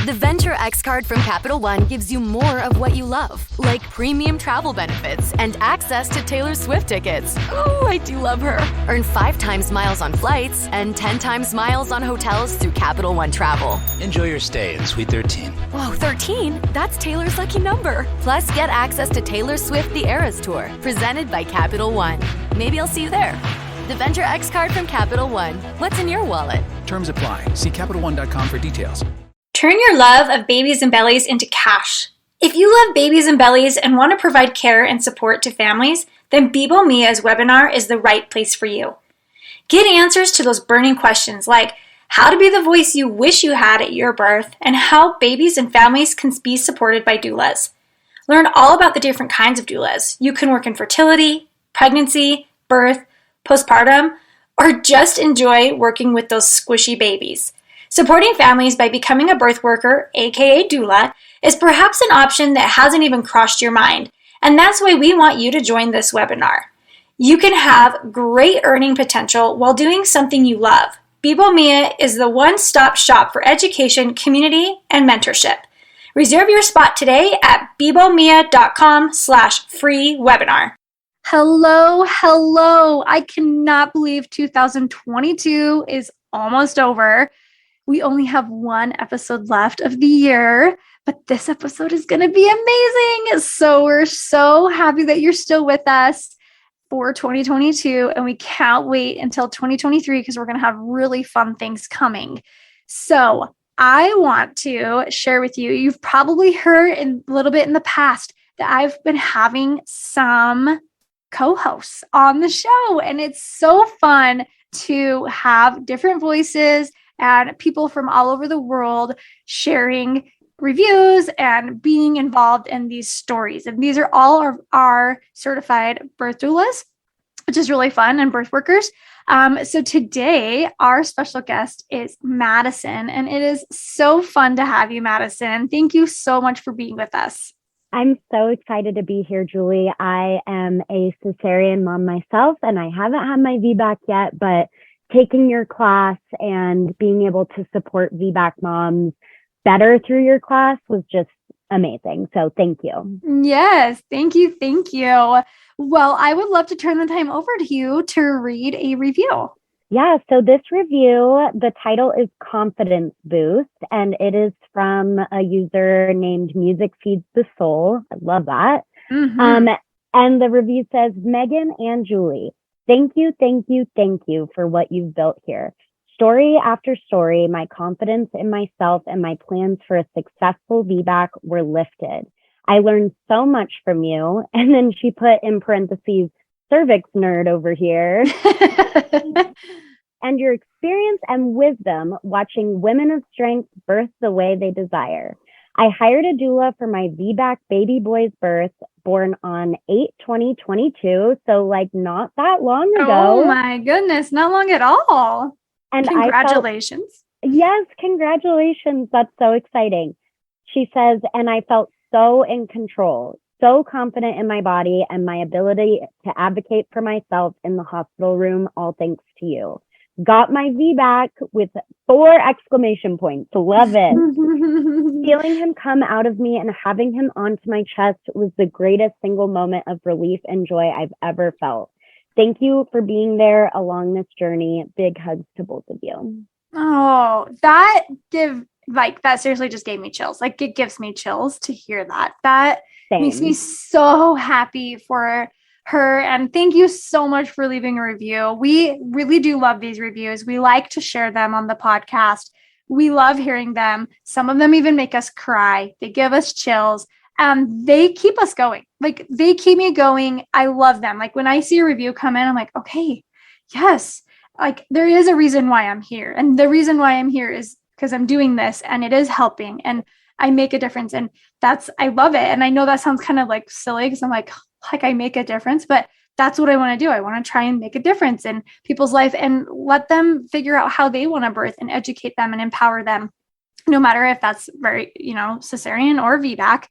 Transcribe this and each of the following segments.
The Venture X card from Capital One gives you more of what you love, like premium travel benefits and access to Taylor Swift tickets. Oh, I do love her. Earn 5 times miles on flights and 10 times miles on hotels through Capital One Travel. Enjoy your stay in Suite 13. Whoa, 13? That's Taylor's lucky number. Plus, get access to Taylor Swift The Eras Tour, presented by Capital One. Maybe I'll see you there. The Venture X card from Capital One. What's in your wallet? Terms apply. See CapitalOne.com for details. Turn your love of babies and bellies into cash. If you love babies and bellies and want to provide care and support to families, then Bibo Mia's webinar is the right place for you. Get answers to those burning questions like how to be the voice you wish you had at your birth and how babies and families can be supported by doulas. Learn all about the different kinds of doulas. You can work in fertility, pregnancy, birth, postpartum, or just enjoy working with those squishy babies. Supporting families by becoming a birth worker, aka doula, is perhaps an option that hasn't even crossed your mind, and that's why we want you to join this webinar. You can have great earning potential while doing something you love. Bibo Mia is the one-stop shop for education, community, and mentorship. Reserve your spot today at bibomia.com/free webinar. Hello. I cannot believe 2022 is almost over. We only have one episode left of the year, but this episode is going to be amazing. So we're so happy that you're still with us for 2022, and we can't wait until 2023 because we're going to have really fun things coming. So I want to share with you, you've probably heard a little bit in the past that I've been having some co-hosts on the show, and it's so fun to have different voices and people from all over the world sharing reviews and being involved in these stories. And these are all our certified birth doulas, which is really fun, and birth workers. So today, our special guest is Madison, and it is so fun to have you, Madison. Thank you so much for being with us. I'm so excited to be here, Julie. I am a cesarean mom myself, and I haven't had my VBAC yet, but taking your class and being able to support VBAC moms better through your class was just amazing. So thank you. Yes, thank you. Well, I would love to turn the time over to you to read a review. Yeah, so this review, the title is Confidence Boost, and it is from a user named Music Feeds the Soul. I love that. Mm-hmm. And the review says, Megan and Julie, thank you for what you've built here. Story after story, my confidence in myself and my plans for a successful VBAC were lifted. I learned so much from you. And then she put in parentheses, cervix nerd over here. And your experience and wisdom watching women of strength birth the way they desire. I hired a doula for my VBAC baby boy's birth, born on 8/20/22, so like not that long ago. Oh my goodness, not long at all. And congratulations. Yes, congratulations. That's so exciting. She says, and I felt so in control, so confident in my body and my ability to advocate for myself in the hospital room, all thanks to you. Got my VBAC with 4 exclamation points. Love it. Feeling him come out of me and having him onto my chest was the greatest single moment of relief and joy I've ever felt. Thank you for being there along this journey. Big hugs to both of you. Oh, that seriously just gave me chills. Like, it gives me chills to hear that. That Same. Makes me so happy for her. And thank you so much for leaving a review. We really do love these reviews. We like to share them on the podcast. We love hearing them. Some of them even make us cry. They give us chills. They keep us going. Like, they keep me going. I love them. Like, when I see a review come in, I'm like, okay, yes. Like, there is a reason why I'm here. And the reason why I'm here is because I'm doing this and it is helping and I make a difference. And I love it. And I know that sounds kind of like silly because I'm like I make a difference, but that's what I want to do. I want to try and make a difference in people's life and let them figure out how they want to birth and educate them and empower them, no matter if that's very, cesarean or VBAC.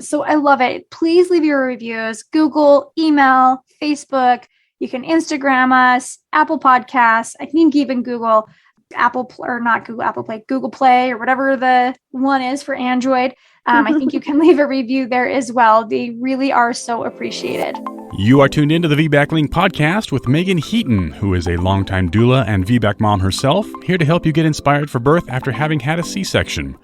So I love it. Please leave your reviews, Google, email, Facebook. You can Instagram us, Apple Podcasts, I think even Google. Google Play or whatever the one is for Android. I think you can leave a review there as well. They really are so appreciated. You are tuned into the VBAC Link podcast with Megan Heaton, who is a longtime doula and VBAC mom herself, here to help you get inspired for birth after having had a C-section.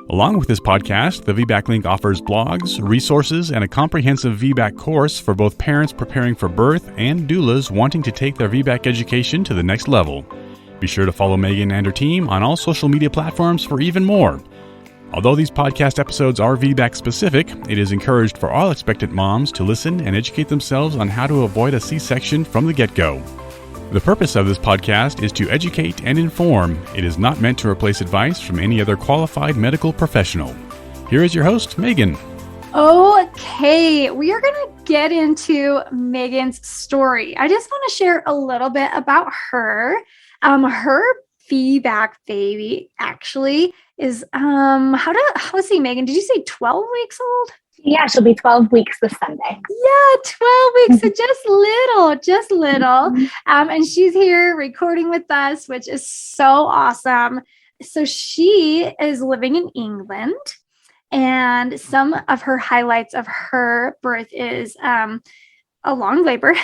Along with this podcast, the VBAC Link offers blogs, resources, and a comprehensive VBAC course for both parents preparing for birth and doulas wanting to take their VBAC education to the next level. Be sure to follow Megan and her team on all social media platforms for even more. Although these podcast episodes are VBAC specific, it is encouraged for all expectant moms to listen and educate themselves on how to avoid a C-section from the get-go. The purpose of this podcast is to educate and inform. It is not meant to replace advice from any other qualified medical professional. Here is your host, Megan. Okay, we are going to get into Megan's story. I just want to share a little bit about her. Her VBAC baby actually is, let's see, Megan, did you say 12 weeks old? Yeah, she'll be 12 weeks this Sunday. Yeah, 12 weeks, so just little. And she's here recording with us, which is so awesome. So she is living in England, and some of her highlights of her birth is a long labor,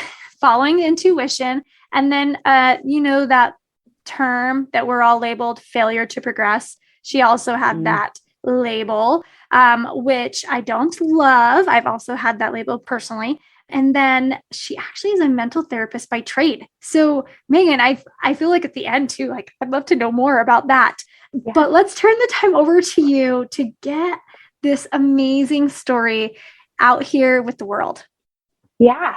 following intuition, and then, that term that we're all labeled failure to progress. She also had that label, which I don't love. I've also had that label personally. And then she actually is a mental therapist by trade. So Megan, I feel like at the end too, like I'd love to know more about that. Yeah. But let's turn the time over to you to get this amazing story out here with the world. Yeah.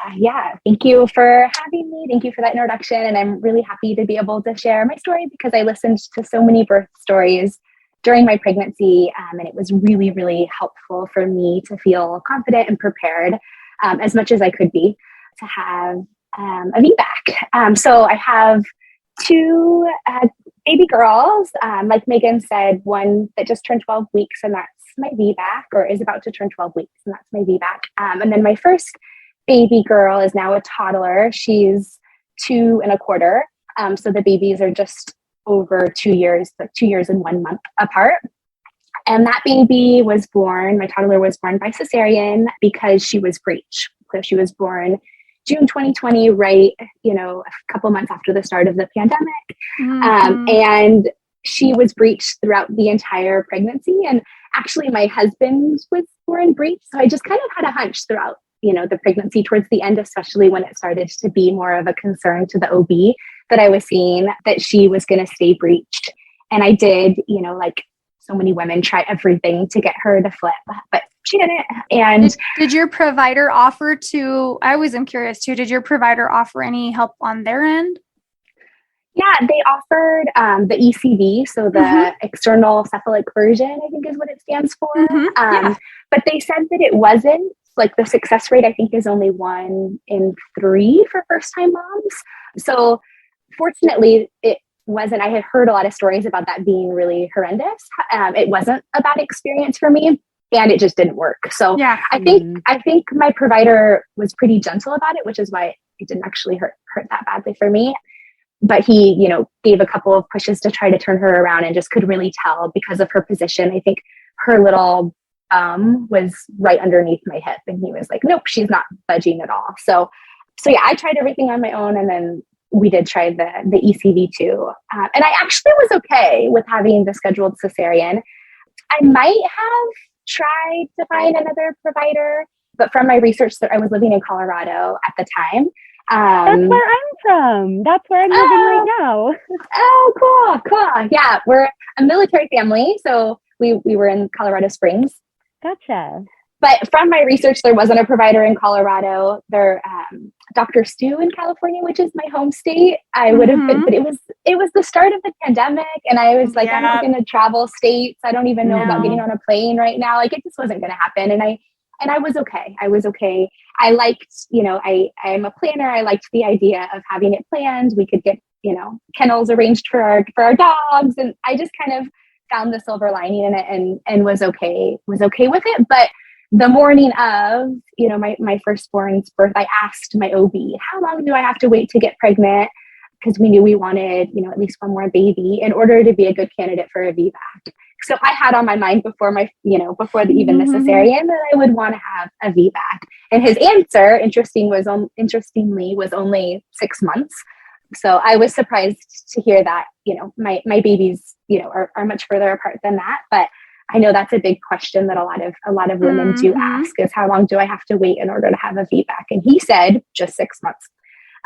Thank you for having me. Thank you for that introduction. And I'm really happy to be able to share my story because I listened to so many birth stories during my pregnancy. And it was really, really helpful for me to feel confident and prepared as much as I could be to have a VBAC. So I have two baby girls, like Megan said, one that just turned 12 weeks and that's my VBAC, or is about to turn 12 weeks and that's my VBAC. And then my first baby girl is now a toddler. She's 2 1/4. So the babies are just over 2 years, like 2 years and 1 month apart. And that baby was born, my toddler was born by cesarean because she was breech. So she was born June 2020, right, a couple months after the start of the pandemic. And she was breech throughout the entire pregnancy. And actually my husband was born breech. So I just kind of had a hunch throughout the pregnancy towards the end, especially when it started to be more of a concern to the OB that I was seeing that she was going to stay breeched. And I did, like so many women, try everything to get her to flip, but she didn't. And did your provider offer to, I always am curious too, did your provider offer any help on their end? Yeah, they offered the ECV, so the external cephalic version, I think is what it stands for. But they said that it wasn't, like the success rate, I think, is only 1 in 3 for first-time moms. So fortunately, it wasn't. I had heard a lot of stories about that being really horrendous. It wasn't a bad experience for me, and it just didn't work. So yeah. I think my provider was pretty gentle about it, which is why it didn't actually hurt that badly for me. But he, gave a couple of pushes to try to turn her around and just could really tell because of her position. I think her little was right underneath my hip, and he was like, nope, she's not budging at all. So yeah, I tried everything on my own, and then we did try the ECV too. And I actually was okay with having the scheduled cesarean. I might have tried to find another provider, but from my research, that I was living in Colorado at the time. That's where I'm from. That's where I'm living right now. Oh, cool. Yeah, we're a military family, so we were in Colorado Springs. Gotcha. But from my research, there wasn't a provider in Colorado. There, Dr. Stu in California, which is my home state, I would have been, but it was the start of the pandemic, and I was like, I'm not going to travel states. I don't even know about getting on a plane right now. Like, it just wasn't going to happen. And I was okay. I liked, I'm a planner. I liked the idea of having it planned. We could get, kennels arranged for our dogs, and I just kind of found the silver lining in it and was okay with it. But the morning of, my firstborn's birth, I asked my OB, how long do I have to wait to get pregnant? because we knew we wanted, at least one more baby in order to be a good candidate for a VBAC. So I had on my mind before even the cesarean that I would want to have a VBAC. And his answer, interestingly, was only 6 months. So I was surprised to hear that, my babies, are much further apart than that. But I know that's a big question that a lot of women do ask, is how long do I have to wait in order to have a VBAC? And he said just 6 months.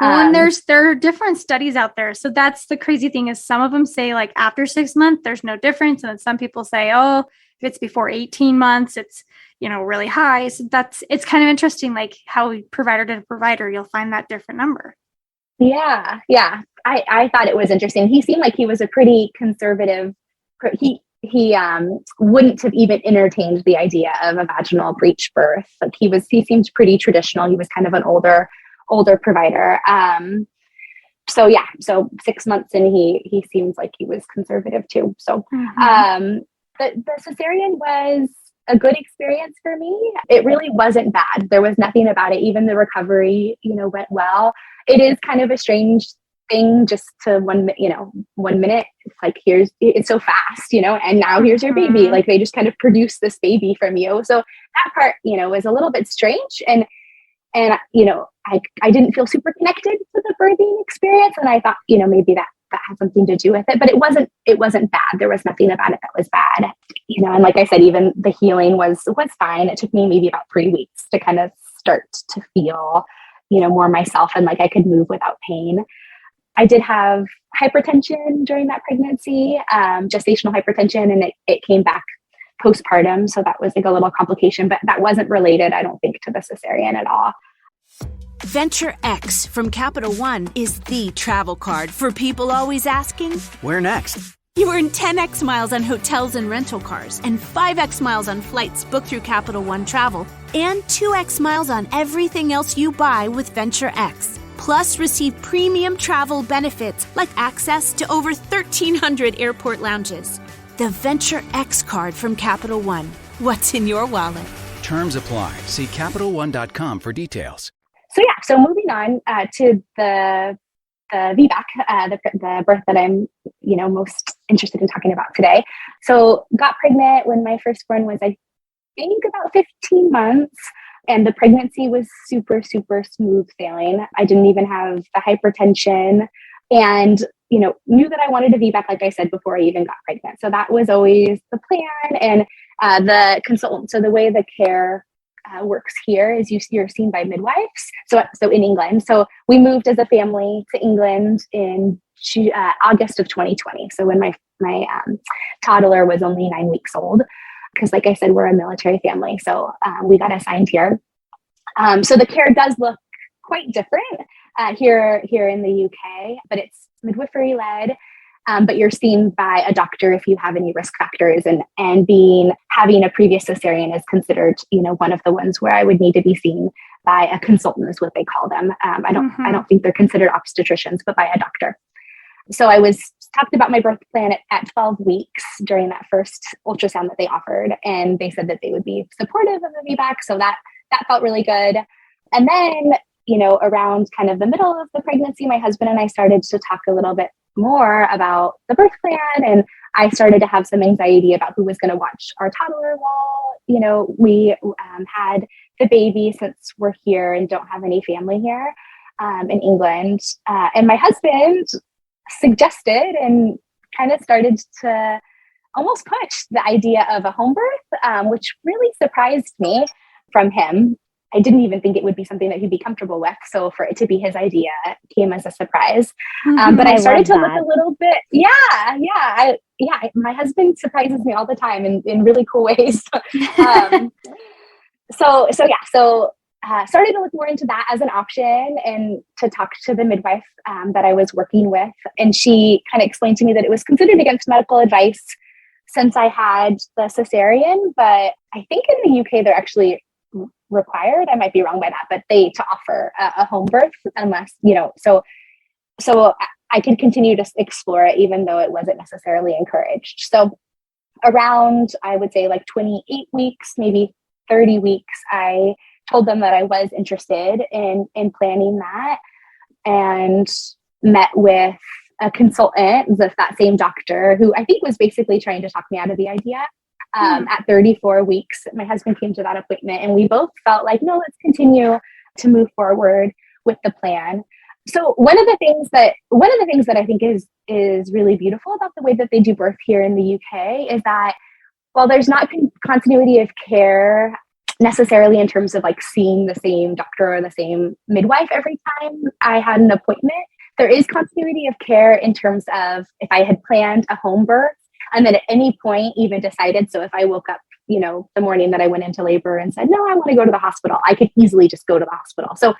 Well, and there are different studies out there. So that's the crazy thing, is some of them say like after 6 months, there's no difference. And then some people say, oh, if it's before 18 months, it's, really high. So it's kind of interesting, like how provider to provider, you'll find that different number. Yeah. Yeah. I thought it was interesting. He seemed like he was a pretty conservative. He wouldn't have even entertained the idea of a vaginal breech birth. Like he seemed pretty traditional. He was kind of an older provider. So 6 months and he seems like he was conservative too. So, the cesarean was a good experience for me. It really wasn't bad. There was nothing about it. Even the recovery, went well. It is kind of a strange thing just to 1 minute. It's like, it's so fast, and now here's your baby. Like they just kind of produce this baby from you. So that part, was a little bit strange. And I didn't feel super connected to the birthing experience. And I thought, maybe that had something to do with it, but it wasn't bad. There was nothing about it that was bad, and like I said, even the healing was fine. It took me maybe about 3 weeks to kind of start to feel, more myself and like I could move without pain. I did have hypertension during that pregnancy, gestational hypertension, and it came back postpartum. So that was like a little complication, but that wasn't related, I don't think, to the cesarean at all. Venture X from Capital One is the travel card for people always asking, Where next? you earn 10x miles on hotels and rental cars, and 5x miles on flights booked through Capital One Travel, and 2x miles on everything else you buy with Venture X. Plus, receive premium travel benefits like access to over 1,300 airport lounges. The Venture X card from Capital One. What's in your wallet? Terms apply. See CapitalOne.com for details. So moving on to the VBAC, the birth that I'm, most interested in talking about today. So got pregnant when my firstborn was, I think, about 15 months. And the pregnancy was super, super smooth sailing. I didn't even have the hypertension and, knew that I wanted a VBAC, like I said, before I even got pregnant. So that was always the plan. And the consultant, so the way the care works here is you're seen by midwives. So in England. So we moved as a family to England in August of 2020. So when my toddler was only 9 weeks old, because like I said, we're a military family. So we got assigned here. So the care does look quite different here in the UK, but it's midwifery led. But you're seen by a doctor if you have any risk factors, and having a previous cesarean is considered, one of the ones where I would need to be seen by a consultant, is what they call them. I don't think they're considered obstetricians, but by a doctor. So I was talked about my birth plan at 12 weeks during that first ultrasound that they offered, and they said that they would be supportive of the VBAC. So that felt really good. And then, around kind of the middle of the pregnancy, my husband and I started to talk a little bit more about the birth plan, and I started to have some anxiety about who was going to watch our toddler while we had the baby, since we're here and don't have any family here in England. And my husband suggested and kind of started to almost push the idea of a home birth, which really surprised me from him. I didn't even think it would be something that he'd be comfortable with. So for it to be his idea came as a surprise. But I started to look a little bit. My husband surprises me all the time in really cool ways. So started to look more into that as an option, and to talk to the midwife that I was working with. And she kind of explained to me that it was considered against medical advice since I had the cesarean, but I think in the UK they're actually required. I might be wrong by that, but to offer a home birth, unless, so I could continue to explore it, even though it wasn't necessarily encouraged. So around, I would say like 28 weeks, maybe 30 weeks, I told them that I was interested in planning that. And met with a consultant with that same doctor who I think was basically trying to talk me out of the idea. At 34 weeks, my husband came to that appointment and we both felt like, no, let's continue to move forward with the plan. So one of the things that I think is really beautiful about the way that they do birth here in the UK is that while there's not continuity of care necessarily in terms of like seeing the same doctor or the same midwife every time I had an appointment, there is continuity of care in terms of if I had planned a home birth and then at any point even decided, so if I woke up, the morning that I went into labor and said, no, I want to go to the hospital, I could easily just go to the hospital. So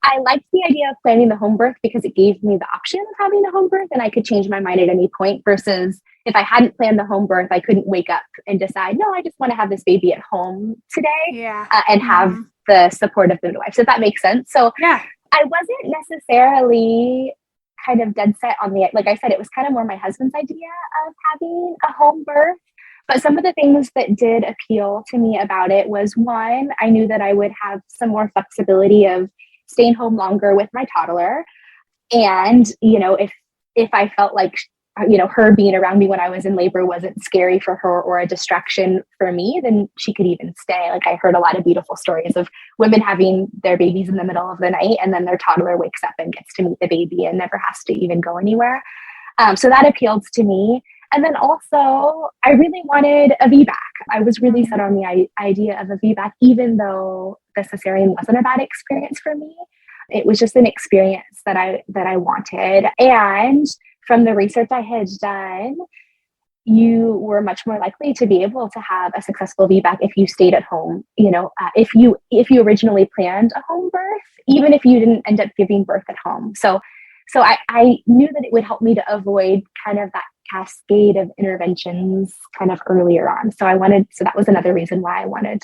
I liked the idea of planning the home birth because it gave me the option of having a home birth and I could change my mind at any point versus if I hadn't planned the home birth, I couldn't wake up and decide, no, I just want to have this baby at home today and have the support of the midwife. So if that makes sense. So I wasn't necessarily kind of dead set on like I said, it was kind of more my husband's idea of having a home birth. But some of the things that did appeal to me about it was one, I knew that I would have some more flexibility of staying home longer with my toddler. And, if I felt like, her being around me when I was in labor wasn't scary for her or a distraction for me, then she could even stay. Like I heard a lot of beautiful stories of women having their babies in the middle of the night and then their toddler wakes up and gets to meet the baby and never has to even go anywhere. So that appealed to me. And then also I really wanted a VBAC. I was really set on the idea of a VBAC, even though the cesarean wasn't a bad experience for me. It was just an experience that I wanted. And from the research I had done, you were much more likely to be able to have a successful VBAC if you stayed at home. If you originally planned a home birth, even if you didn't end up giving birth at home. So I knew that it would help me to avoid kind of that cascade of interventions kind of earlier on. So that was another reason why I wanted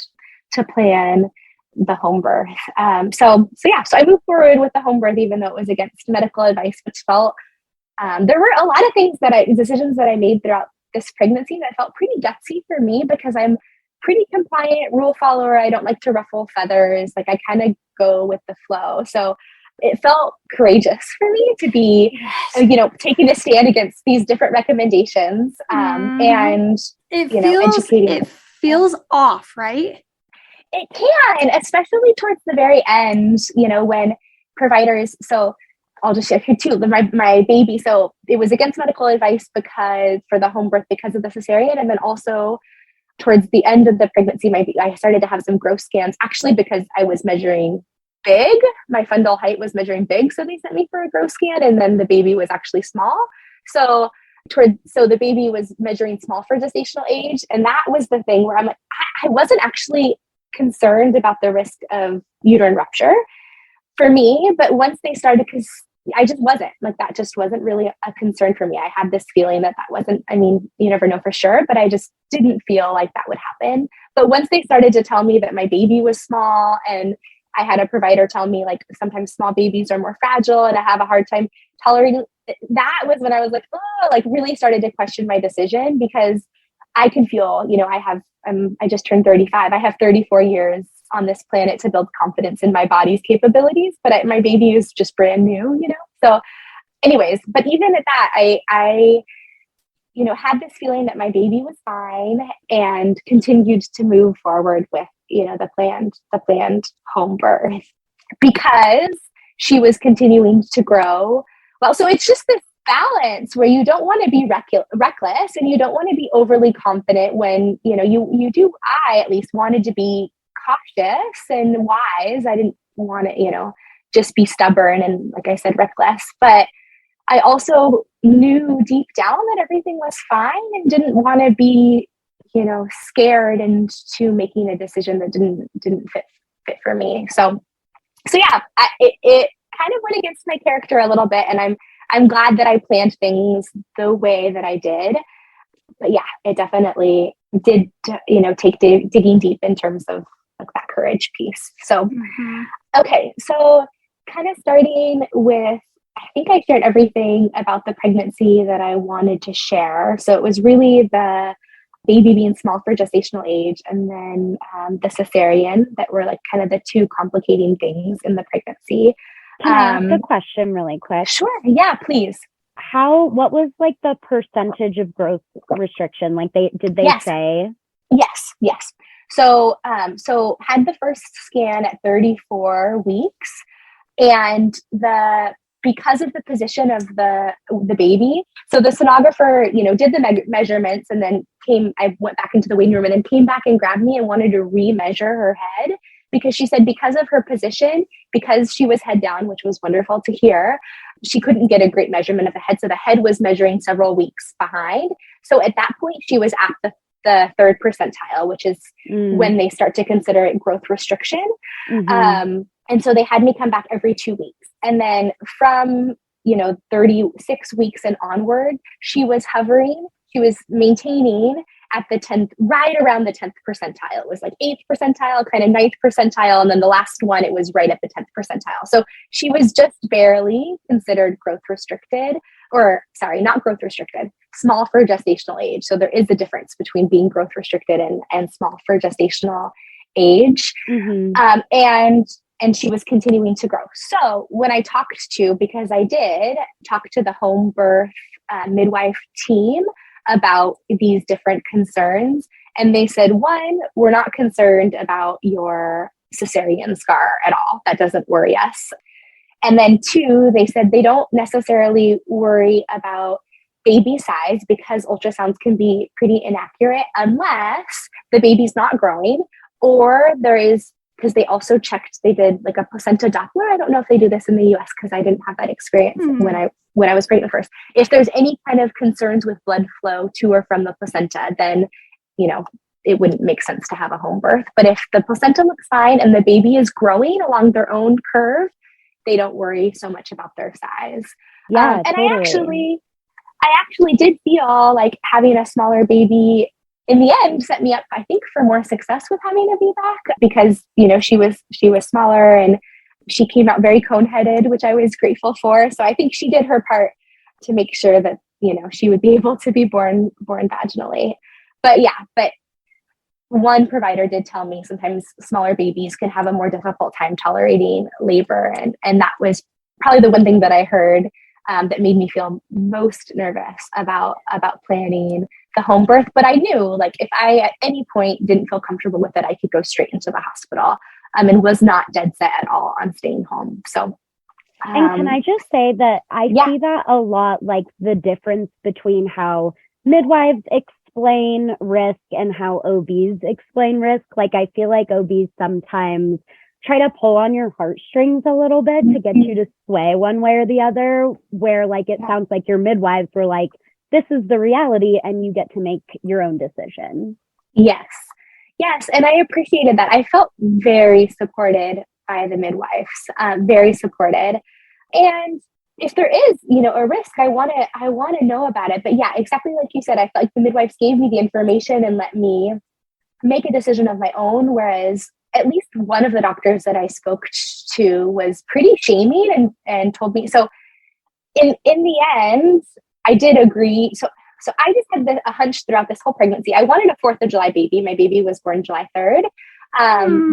to plan the home birth. So I moved forward with the home birth, even though it was against medical advice, which felt, there were a lot of decisions that I made throughout this pregnancy that felt pretty gutsy for me because I'm pretty compliant rule follower. I don't like to ruffle feathers. Like I kind of go with the flow. So it felt courageous for me to be, taking a stand against these different recommendations and, educating. It feels off, right? It can, especially towards the very end, when providers, so I'll just share here too, my baby, so it was against medical advice because for the home birth because of the cesarean. And then also towards the end of the pregnancy, I started to have some growth scans actually because I was measuring big. My fundal height was measuring big. So they sent me for a growth scan and then the baby was actually small. So the baby was measuring small for gestational age. And that was the thing where I'm like, I wasn't actually concerned about the risk of uterine rupture for me. But once they started, because I just wasn't like, that just wasn't really a concern for me. I had this feeling that wasn't, you never know for sure, but I just didn't feel like that would happen. But once they started to tell me that my baby was small and I had a provider tell me like sometimes small babies are more fragile and I have a hard time tolerating, that was when I was like, really started to question my decision because I can feel, I just turned 35. I have 34 years on this planet to build confidence in my body's capabilities, but my baby is just brand new, So anyways, but even at that, I had this feeling that my baby was fine and continued to move forward with, the planned home birth because she was continuing to grow. Well, so it's just this balance where you don't want to be reckless and you don't want to be overly confident when, I at least wanted to be cautious and wise. I didn't want to, just be stubborn and, like I said, reckless. But I also knew deep down that everything was fine and didn't want to be, scared into making a decision that didn't fit for me. So yeah, it kind of went against my character a little bit, and I'm glad that I planned things the way that I did. But yeah, it definitely did, take digging deep in terms of like that courage piece. So, okay. So kind of starting with, I think I shared everything about the pregnancy that I wanted to share. So it was really the baby being small for gestational age and then the cesarean that were like kind of the two complicating things in the pregnancy. Can I ask a question really quick? Sure. Yeah, please. What was like the percentage of growth restriction? Like did they say? Yes. So had the first scan at 34 weeks, and because of the position of the baby, so the sonographer, did the measurements, and then I went back into the waiting room and then came back and grabbed me and wanted to remeasure her head, because she said because of her position, because she was head down, which was wonderful to hear, she couldn't get a great measurement of the head. So the head was measuring several weeks behind. So at that point, she was at the third percentile, which is when they start to consider it growth restriction. And so they had me come back every 2 weeks. And then from, 36 weeks and onward, she was maintaining at the 10th, right around the 10th percentile. It was like 8th percentile, kind of 9th percentile. And then the last one, it was right at the 10th percentile. So she was just barely considered growth restricted, or sorry, not growth restricted, small for gestational age. So there is a difference between being growth restricted and small for gestational age. And she was continuing to grow. So when I because I did talk to the home birth midwife team about these different concerns, and they said, one, we're not concerned about your cesarean scar at all. That doesn't worry us. And then two, they said they don't necessarily worry about baby size, because ultrasounds can be pretty inaccurate unless the baby's not growing, or there is, because they also they did like a placenta Doppler. I don't know if they do this in the US because I didn't have that experience when I was pregnant first. If there's any kind of concerns with blood flow to or from the placenta, then, it wouldn't make sense to have a home birth. But if the placenta looks fine and the baby is growing along their own curve, they don't worry so much about their size. Yeah, and totally. I actually did feel like having a smaller baby in the end set me up, I think, for more success with having a VBAC, because, she was smaller and she came out very cone-headed, which I was grateful for. So I think she did her part to make sure that, she would be able to be born vaginally. But one provider did tell me sometimes smaller babies can have a more difficult time tolerating labor. And that was probably the one thing that I heard that made me feel most nervous about planning the home birth. But I knew, like, if I at any point didn't feel comfortable with it, I could go straight into the hospital, and was not dead set at all on staying home. So, and can I just say that I see that a lot, like the difference between how midwives explain risk and how OBs explain risk. Like, I feel like OBs sometimes try to pull on your heartstrings a little bit to get you to sway one way or the other, where like it sounds like your midwives were like, this is the reality and you get to make your own decision. Yes. And I appreciated that. I felt very supported by the midwives, very supported. And if there is, a risk, I want to know about it. But yeah, exactly like you said, I felt like the midwives gave me the information and let me make a decision of my own. Whereas at least one of the doctors that I spoke to was pretty shaming and told me, so in the end, I did agree. So I just had a hunch throughout this whole pregnancy. I wanted a 4th of July baby. My baby was born July 3rd,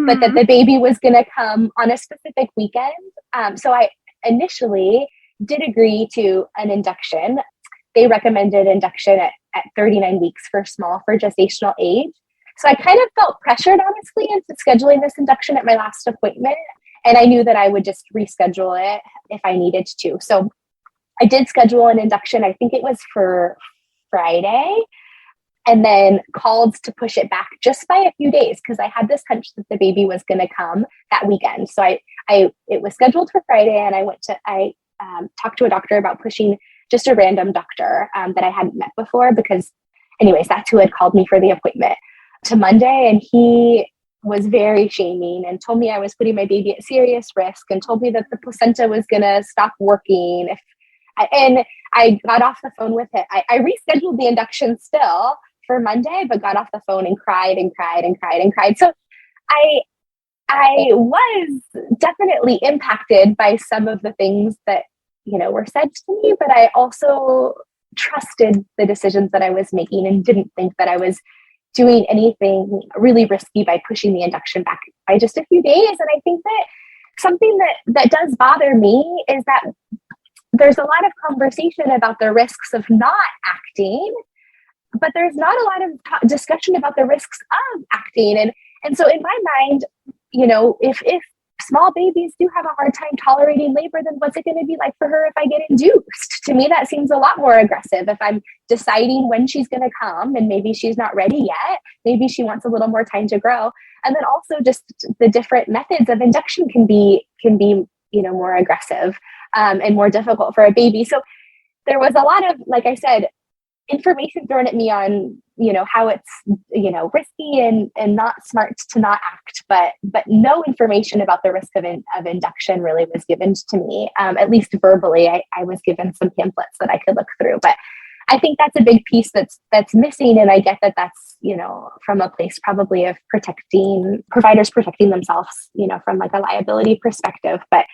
but that the baby was going to come on a specific weekend. So I initially did agree to an induction. They recommended induction at 39 weeks for small for gestational age. So I kind of felt pressured, honestly, into scheduling this induction at my last appointment. And I knew that I would just reschedule it if I needed to. So I did schedule an induction. I think it was for Friday, and then called to push it back just by a few days because I had this hunch that the baby was going to come that weekend. So it was scheduled for Friday, and I talked to a doctor about pushing, just a random doctor that I hadn't met before, because anyways, that's who had called me for the appointment, to Monday. And he was very shaming and told me I was putting my baby at serious risk, and told me that the placenta was going to stop working and I got off the phone with it. I rescheduled the induction still for Monday, but got off the phone and cried and cried and cried and cried. So I was definitely impacted by some of the things that, were said to me, but I also trusted the decisions that I was making and didn't think that I was doing anything really risky by pushing the induction back by just a few days. And I think that something that does bother me is that there's a lot of conversation about the risks of not acting, but there's not a lot of discussion about the risks of acting. And so in my mind, if small babies do have a hard time tolerating labor, then what's it going to be like for her if I get induced? To me, that seems a lot more aggressive. If I'm deciding when she's going to come and maybe she's not ready yet, maybe she wants a little more time to grow. And then also just the different methods of induction can be more aggressive and more difficult for a baby. So there was a lot of, like I said, information thrown at me on, how it's, risky and not smart to not act, but no information about the risk of induction really was given to me. At least verbally, I was given some pamphlets that I could look through, but I think that's a big piece that's missing. And I get that that's, from a place probably of providers protecting themselves, from like a liability perspective. But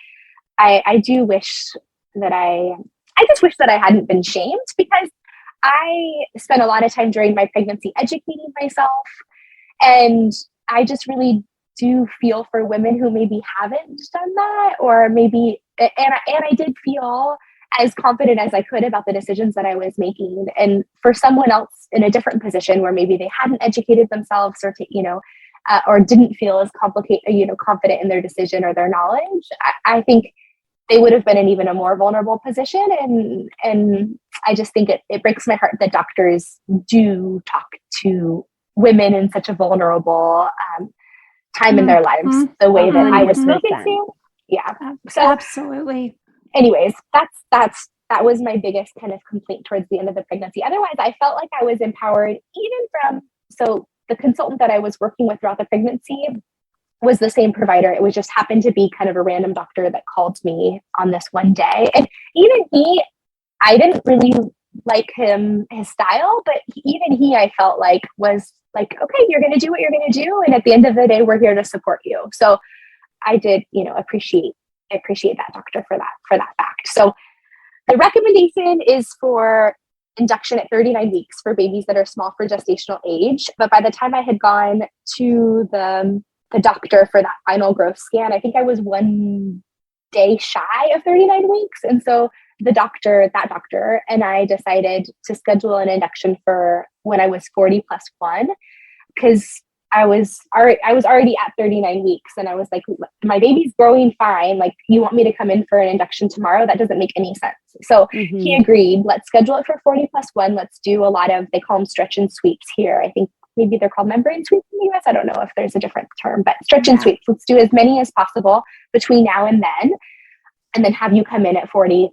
I do wish that I just wish that I hadn't been shamed, because I spent a lot of time during my pregnancy educating myself. And I just really do feel for women who maybe haven't done that, or maybe, and I did feel as confident as I could about the decisions that I was making. And for someone else in a different position where maybe they hadn't educated themselves or didn't feel as confident in their decision or their knowledge, I think they would have been in even a more vulnerable position. And I just think it breaks my heart that doctors do talk to women in such a vulnerable time in their lives, the way that I was spoken to. Yeah. So Absolutely. Anyways, that was my biggest kind of complaint towards the end of the pregnancy. Otherwise, I felt like I was empowered so the consultant that I was working with throughout the pregnancy was the same provider. It was just happened to be kind of a random doctor that called me on this one day. And even I didn't really like his style, but even he, I felt like was like, okay, you're going to do what you're going to do. And at the end of the day, we're here to support you. So I did, appreciate that doctor for that fact. So the recommendation is for induction at 39 weeks for babies that are small for gestational age. But by the time I had gone to the doctor for that final growth scan, I think I was 1 day shy of 39 weeks. And so that doctor and I decided to schedule an induction for when I was 40+1, because I was already at 39 weeks. And I was like, my baby's growing fine. Like, you want me to come in for an induction tomorrow? That doesn't make any sense. So he agreed, let's schedule it for 40+1. Let's do a lot of, they call them stretch and sweeps here. I think maybe they're called membrane sweeps in the US. I don't know if there's a different term, but stretch and sweeps. Let's do as many as possible between now and then have you come in at 40+1.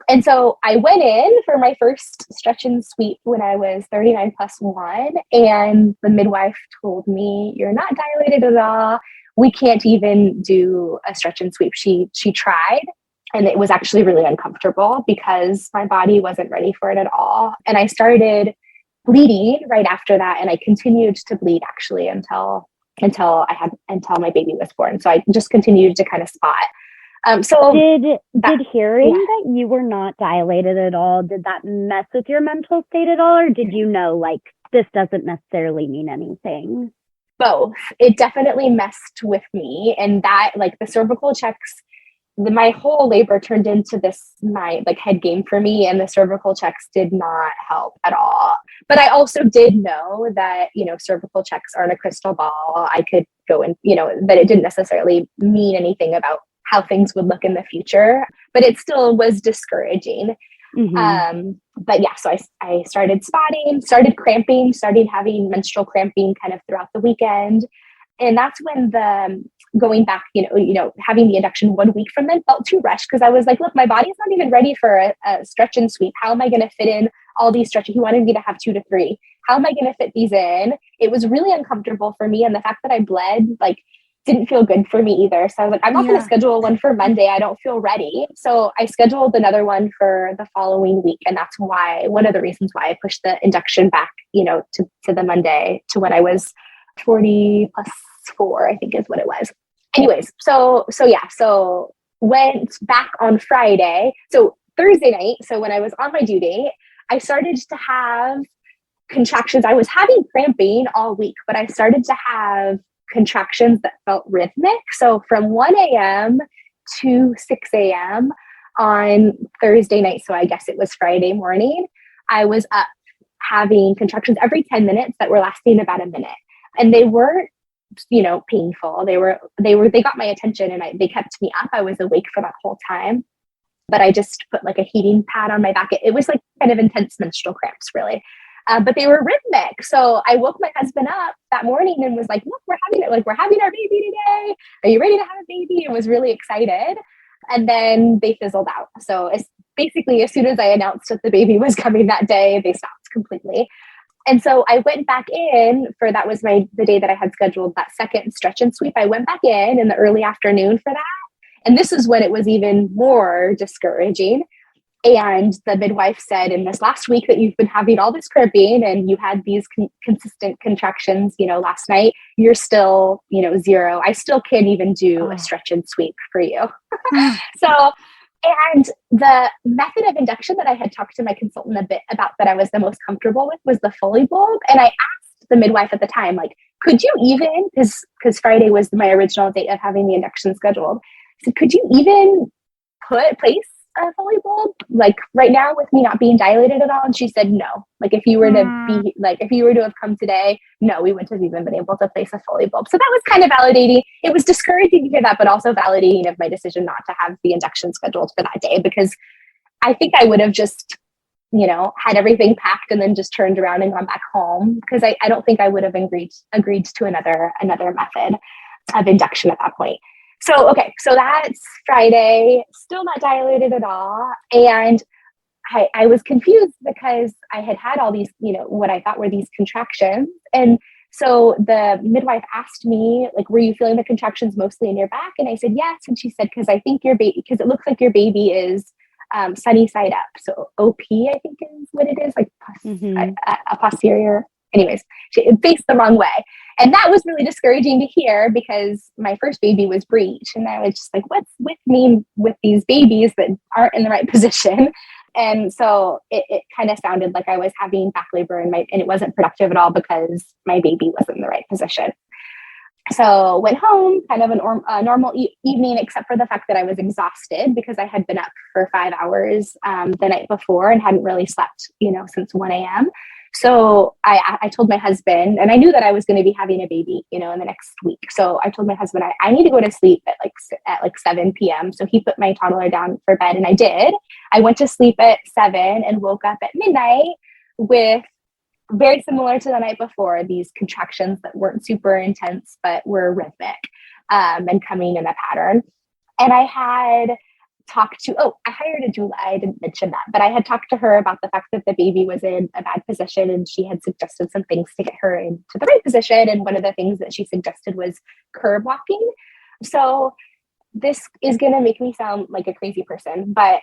And so I went in for my first stretch and sweep when I was 39+1, and the midwife told me, you're not dilated at all. We can't even do a stretch and sweep. She tried, and it was actually really uncomfortable because my body wasn't ready for it at all. And I started bleeding right after that, and I continued to bleed actually until my baby was born. So I just continued to kind of spot. So did hearing that you were not dilated at all, did that mess with your mental state at all? Or did you know, like, this doesn't necessarily mean anything? Both. It definitely messed with me. And that, like, the cervical checks, my whole labor turned into my head game for me. And the cervical checks did not help at all. But I also did know that, cervical checks aren't a crystal ball. I could go in, that it didn't necessarily mean anything about how things would look in the future, but it still was discouraging. But yeah, so I started spotting, started cramping, started having menstrual cramping kind of throughout the weekend. And that's when going back, having the induction 1 week from then felt too rushed, because I was like, look, my body's not even ready for a stretch and sweep. How am I going to fit in all these stretches? He wanted me to have 2 to 3. How am I going to fit these in? It was really uncomfortable for me. And the fact that I bled, didn't feel good for me either. So I was like, I'm not going to schedule one for Monday. I don't feel ready. So I scheduled another one for the following week. And that's one of the reasons why I pushed the induction back, to the Monday, to when I was 40+4, I think is what it was. Anyways, so went back on Friday. So Thursday night, so when I was on my due date, I started to have contractions. I was having cramping all week, but I started to have contractions that felt rhythmic. So from 1 a.m. to 6 a.m. on Thursday night, so I guess it was Friday morning, I was up having contractions every 10 minutes that were lasting about a minute. And they weren't, painful. They got my attention and they kept me up. I was awake for that whole time. But I just put like a heating pad on my back. It was like kind of intense menstrual cramps, really. But they were rhythmic. So I woke my husband up that morning and was like, look, we're having our baby today. Are you ready to have a baby? And was really excited. And then they fizzled out. So it's basically, as soon as I announced that the baby was coming that day, they stopped completely. And so I went back in that was the day that I had scheduled that second stretch and sweep. I went back in the early afternoon for that. And this is when it was even more discouraging. And the midwife said, in this last week that you've been having all this cramping and you had these consistent contractions, last night, you're still, 0. I still can't even do a stretch and sweep for you. And the method of induction that I had talked to my consultant a bit about that I was the most comfortable with was the Foley bulb. And I asked the midwife at the time, like, could you even, because Friday was my original date of having the induction scheduled, so could you even place a Foley bulb, like right now with me not being dilated at all? And she said, no. Like if you were to have come today, no, we wouldn't have even been able to place a Foley bulb. So that was kind of validating. It was discouraging to hear that, but also validating of my decision not to have the induction scheduled for that day, because I think I would have just, had everything packed and then just turned around and gone back home, because I don't think I would have agreed to another method of induction at that point. So that's Friday, still not dilated at all. And I was confused because I had all these, what I thought were these contractions. And so the midwife asked me, like, were you feeling the contractions mostly in your back? And I said, yes. And she said, because I think because it looks like your baby is sunny side up. So OP, I think is what it is, like a posterior. Anyways, it faced the wrong way. And that was really discouraging to hear, because my first baby was breech. And I was just like, what's with me with these babies that aren't in the right position? And so it kind of sounded like I was having back labor and it wasn't productive at all because my baby wasn't in the right position. So went home, kind of a normal evening, except for the fact that I was exhausted because I had been up for 5 hours the night before and hadn't really slept, since 1 a.m. So I told my husband, and I knew that I was going to be having a baby, in the next week. So I told my husband, I need to go to sleep at 7 p.m. So he put my toddler down for bed, and I did. I went to sleep at 7 and woke up at midnight with, very similar to the night before, these contractions that weren't super intense, but were rhythmic and coming in a pattern. And I had I hired a doula. I didn't mention that, but I had talked to her about the fact that the baby was in a bad position, and she had suggested some things to get her into the right position. And one of the things that she suggested was curb walking. So this is going to make me sound like a crazy person, but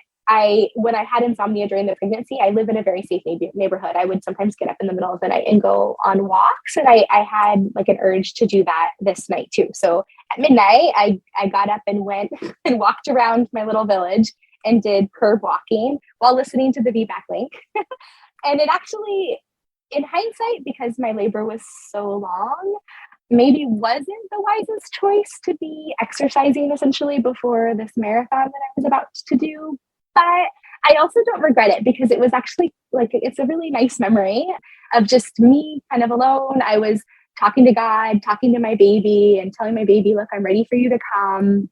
when I had insomnia during the pregnancy, I live in a very safe neighborhood. I would sometimes get up in the middle of the night and go on walks. And I had like an urge to do that this night too. So at midnight, I got up and went and walked around my little village and did curb walking while listening to the VBAC Link. And it actually, in hindsight, because my labor was so long, maybe wasn't the wisest choice to be exercising essentially before this marathon that I was about to do. But I also don't regret it, because it was actually it's a really nice memory of just me kind of alone. I was talking to God, talking to my baby and telling my baby, look, I'm ready for you to come.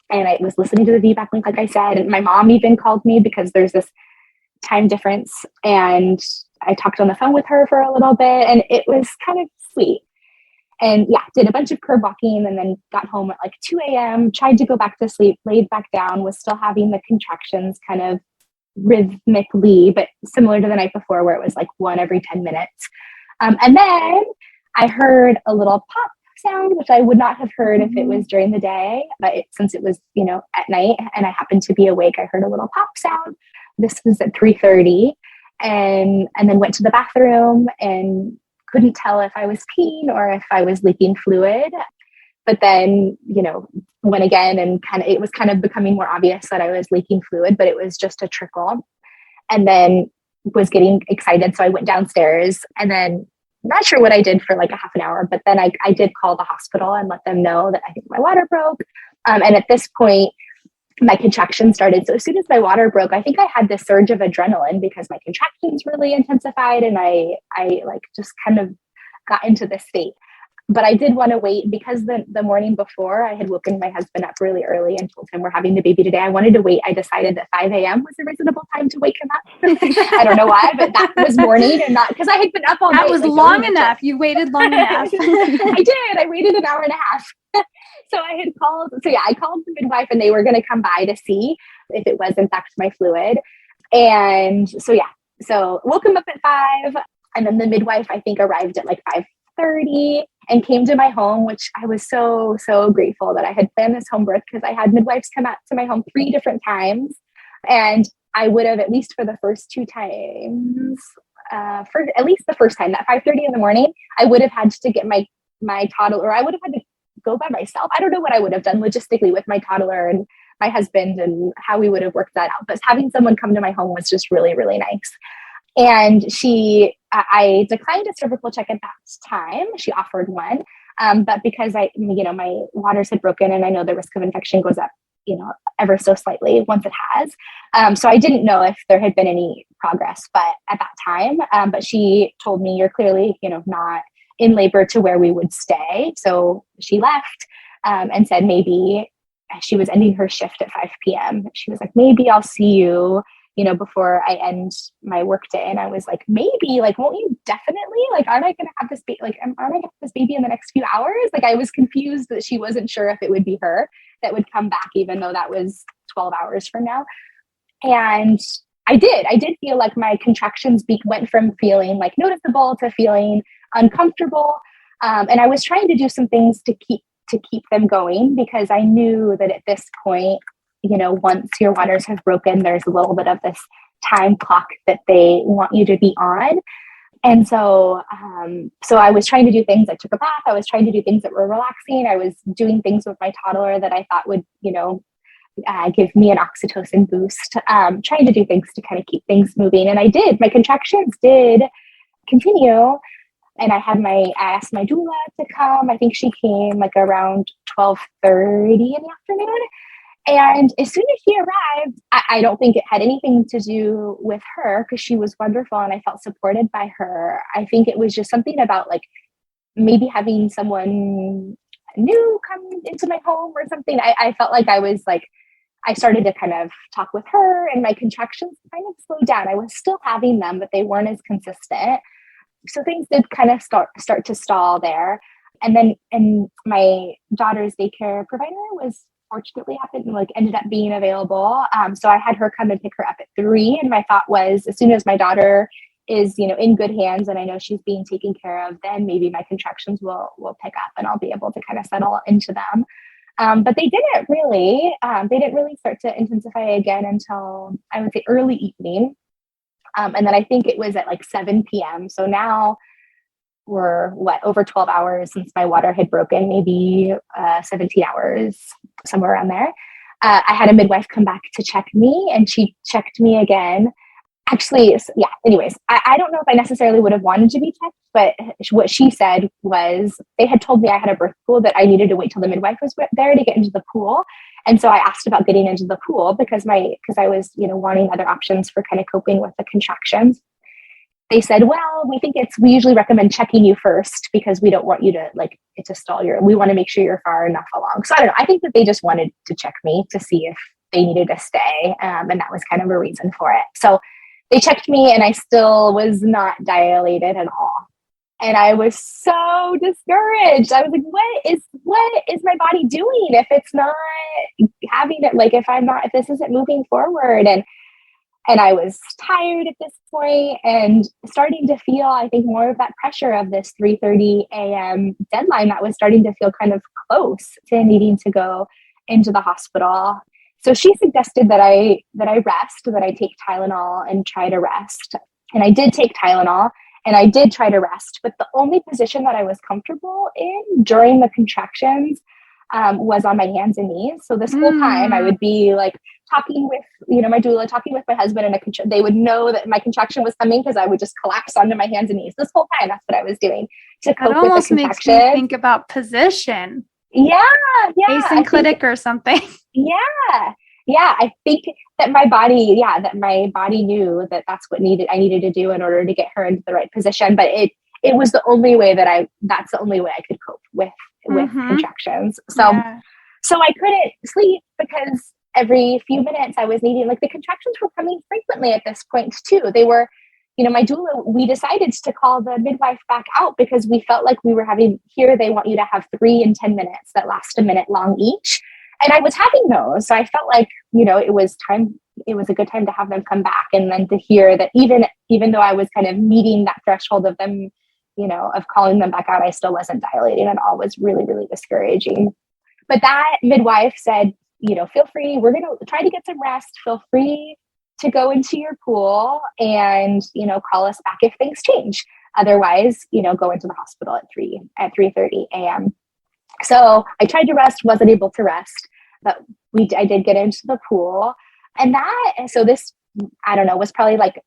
And I was listening to the VBAC Link, like I said, and my mom even called me because there's this time difference. And I talked on the phone with her for a little bit, and it was kind of sweet. And did a bunch of curb walking, and then got home at 2 a.m., tried to go back to sleep, laid back down, was still having the contractions kind of rhythmically, but similar to the night before where it was 1 every 10 minutes. And then I heard a little pop sound, which I would not have heard if it was during the day, but since it was, at night and I happened to be awake, I heard a little pop sound. This was at 3:30, and then went to the bathroom and couldn't tell if I was peeing or if I was leaking fluid. But then, went again, and it was kind of becoming more obvious that I was leaking fluid, but it was just a trickle. And then was getting excited. So I went downstairs and then not sure what I did for like a half an hour, but then I did call the hospital and let them know that I think my water broke. And at this point, my contractions started. So as soon as my water broke, I think I had this surge of adrenaline because my contractions really intensified, and I like just kind of got into this state. But I did want to wait because the morning before I had woken my husband up really early and told him we're having the baby today. I wanted to wait. I decided that 5 a.m. was a reasonable time to wake him up. I don't know why, but that was morning and not because I had been up all night. That was like, long enough. You waited long enough. I did. I waited an hour and a half. So I had called. So yeah, I called the midwife and they were going to come by to see if it was in fact my fluid. And so, yeah, so woke him up at 5. And then the midwife, I think, arrived at like 5:30 and came to my home, which I was so, so grateful that I had planned this home birth because I had midwives come out to my home 3 different times. And I would have, at least for the first 2 times, for at least the first time, that 5:30 in the morning, I would have had to get my toddler, or I would have had to go by myself. I don't know what I would have done logistically with my toddler and my husband and how we would have worked that out. But having someone come to my home was just really, really nice. And I declined a cervical check at that time. She offered one. But because my waters had broken and I know the risk of infection goes up, ever so slightly once it has. So I didn't know if there had been any progress, but at that time, but she told me you're clearly, not in labor to where we would stay. So she left, and said, maybe she was ending her shift at 5 p.m. She was like, maybe I'll see you, before I end my work day. And I was like, maybe, like, won't you definitely, like, aren't I going to have this baby? Like, aren't I going to have this baby in the next few hours? Like, I was confused that she wasn't sure if it would be her that would come back, even though that was 12 hours from now. And I did feel like my contractions went from feeling like noticeable to feeling uncomfortable. And I was trying to do some things to keep them going because I knew that at this point, once your waters have broken, there's a little bit of this time clock that they want you to be on. And so I was trying to do things. I took a bath. I was trying to do things that were relaxing. I was doing things with my toddler that I thought would, give me an oxytocin boost, trying to do things to kind of keep things moving. And I did. My contractions did continue. And I asked my doula to come. I think she came like around 12:30 in the afternoon. And as soon as she arrived, I don't think it had anything to do with her because she was wonderful and I felt supported by her. I think it was just something about like maybe having someone new come into my home or something. I felt like I was like, I started to kind of talk with her and my contractions kind of slowed down. I was still having them, but they weren't as consistent. So things did kind of start to stall there. And my daughter's daycare provider fortunately ended up being available. So I had her come and pick her up at 3. And my thought was, as soon as my daughter is, in good hands and I know she's being taken care of, then maybe my contractions will pick up and I'll be able to kind of settle into them. But they didn't really start to intensify again until I would say early evening. And then I think it was at like 7 p.m. So now we're over 12 hours since my water had broken, maybe 17 hours, somewhere around there. I had a midwife come back to check me and she checked me again. Actually, yeah, anyways, I don't know if I necessarily would have wanted to be checked, but what she said was they had told me I had a birth pool that I needed to wait till the midwife was there to get into the pool. And so I asked about getting into the pool because I was, wanting other options for kind of coping with the contractions. They said, well, we usually recommend checking you first because we don't want you to it to stall we want to make sure you're far enough along. So I don't know. I think that they just wanted to check me to see if they needed to stay. And that was kind of a reason for it. So they checked me and I still was not dilated at all. And I was so discouraged. I was like, what is my body doing if it's not having it? Like if this isn't moving forward. And I was tired at this point and starting to feel, I think, more of that pressure of this 3:30 a.m. deadline that was starting to feel kind of close to needing to go into the hospital. So she suggested that I rest, that I take Tylenol and try to rest. And I did take Tylenol and I did try to rest. But the only position that I was comfortable in during the contractions was on my hands and knees. So this whole time I would be like talking with, my doula, talking with my husband, and they would know that my contraction was coming because I would just collapse onto my hands and knees this whole time. That's what I was doing to cope with the contraction. That almost makes me think about position. Yeah. Asynclitic or something. Yeah. I think that my body knew that that's what I needed to do in order to get her into the right position. But it was the only way that's the only way I could cope with contractions. So I couldn't sleep because every few minutes I was needing, like, the contractions were coming frequently at this point too. They were, my doula, we decided to call the midwife back out because we felt like we were having, here they want you to have 3 and 10 minutes that last a minute long each. And I was having those. So I felt like, it was a good time to have them come back. And then to hear that even though I was kind of meeting that threshold of them, of calling them back out, I still wasn't dilating at all, was really, really discouraging. But that midwife said, feel free, we're going to try to get some rest. Feel free to go into your pool and, call us back if things change. Otherwise, go into the hospital at 3:30 a.m. So I tried to rest, wasn't able to rest, but I did get into the pool. And this, I don't know, was probably like,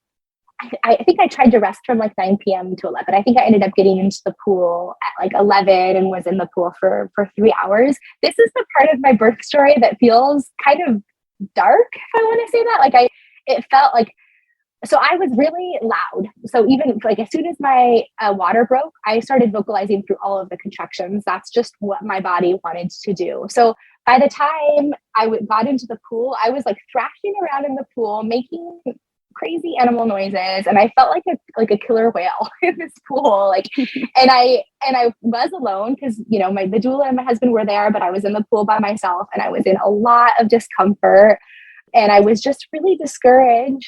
I think I tried to rest from like 9 p.m. to 11. I think I ended up getting into the pool at like 11 and was in the pool for 3 hours. This is the part of my birth story that feels kind of dark, if I want to say that. Like it felt like, so I was really loud. So even like as soon as my water broke, I started vocalizing through all of the contractions. That's just what my body wanted to do. So by the time I got into the pool, I was like thrashing around in the pool, making crazy animal noises, and I felt like a killer whale in this pool. Like, and I was alone because the doula and my husband were there, but I was in the pool by myself, and I was in a lot of discomfort, and I was just really discouraged.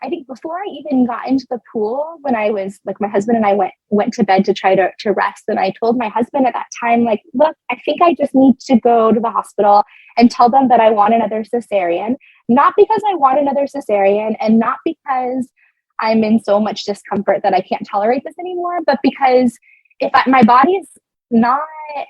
I think before I even got into the pool, when I was like, my husband and I went to bed to try to rest, and I told my husband at that time, like, look, I think I just need to go to the hospital and tell them that I want another cesarean. Not because I want another cesarean and not because I'm in so much discomfort that I can't tolerate this anymore, but because my body is not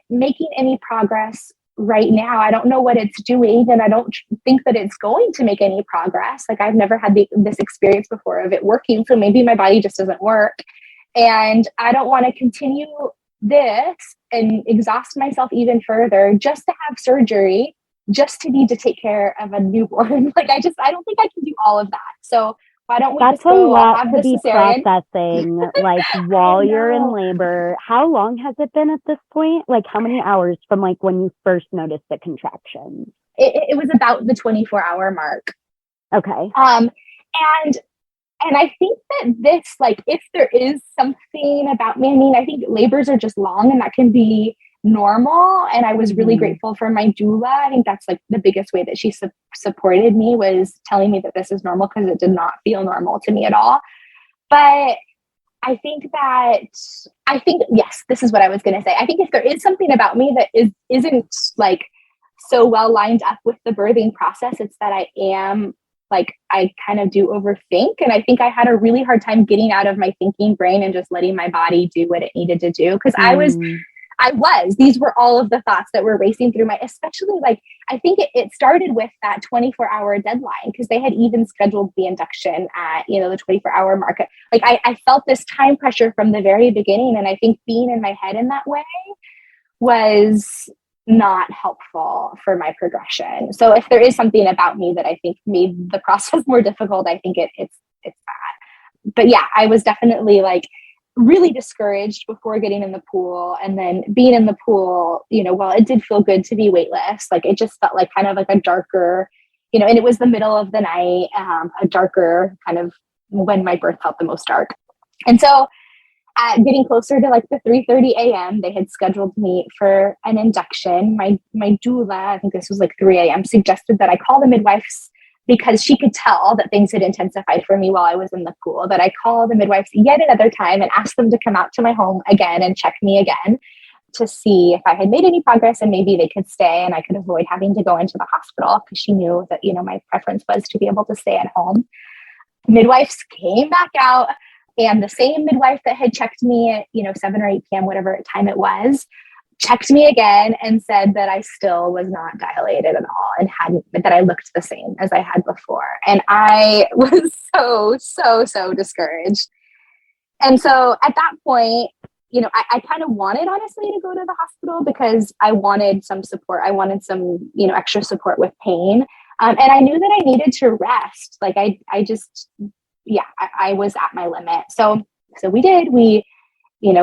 making any progress right now. I don't know what it's doing, and I don't think that it's going to make any progress. Like, I've never had this experience before of it working, so maybe my body just doesn't work. And I don't want to continue this and exhaust myself even further just to have surgery, just to need to take care of a newborn. Like, I don't think I can do all of that. So why don't we That's just go a lot have to the be cesarean? processing, like, while you're in labor. How long has it been at this point? Like, how many hours from like when you first noticed the contractions? It was about the 24-hour mark. Okay. And I think that this, like, if there is something about me, I mean, I think labors are just long, and that can be normal. And I was really grateful for my doula. I think that's like the biggest way that she supported me, was telling me that this is normal, because it did not feel normal to me at all. But I think yes, this is what I was going to say. I think if there is something about me that isn't like so well lined up with the birthing process, it's that I am like, I kind of do overthink. And I think I had a really hard time getting out of my thinking brain and just letting my body do what it needed to do. Because these were all of the thoughts that were racing through especially like, I think it started with that 24-hour deadline, because they had even scheduled the induction at, the 24-hour mark. Like, I felt this time pressure from the very beginning. And I think being in my head in that way was not helpful for my progression. So if there is something about me that I think made the process more difficult, I think it's that. But yeah, I was definitely like really discouraged before getting in the pool, and then being in the pool, while it did feel good to be weightless, like it just felt like kind of like a darker, and it was the middle of the night, a darker kind of when my birth felt the most dark. And so getting closer to like the 3:30 a.m., they had scheduled me for an induction. My doula, I think this was like 3 a.m., suggested that I call the midwives, because she could tell that things had intensified for me while I was in the pool, that I call the midwives yet another time and ask them to come out to my home again and check me again to see if I had made any progress, and maybe they could stay and I could avoid having to go into the hospital, because she knew that, my preference was to be able to stay at home. Midwives came back out, and the same midwife that had checked me at, 7 or 8 p.m., whatever time it was, checked me again and said that I still was not dilated at all and that I looked the same as I had before. And I was so discouraged. And so at that point, I kind of wanted, honestly, to go to the hospital because I wanted some support. I wanted some, extra support with pain. And I knew that I needed to rest. Like I was at my limit. So we did. We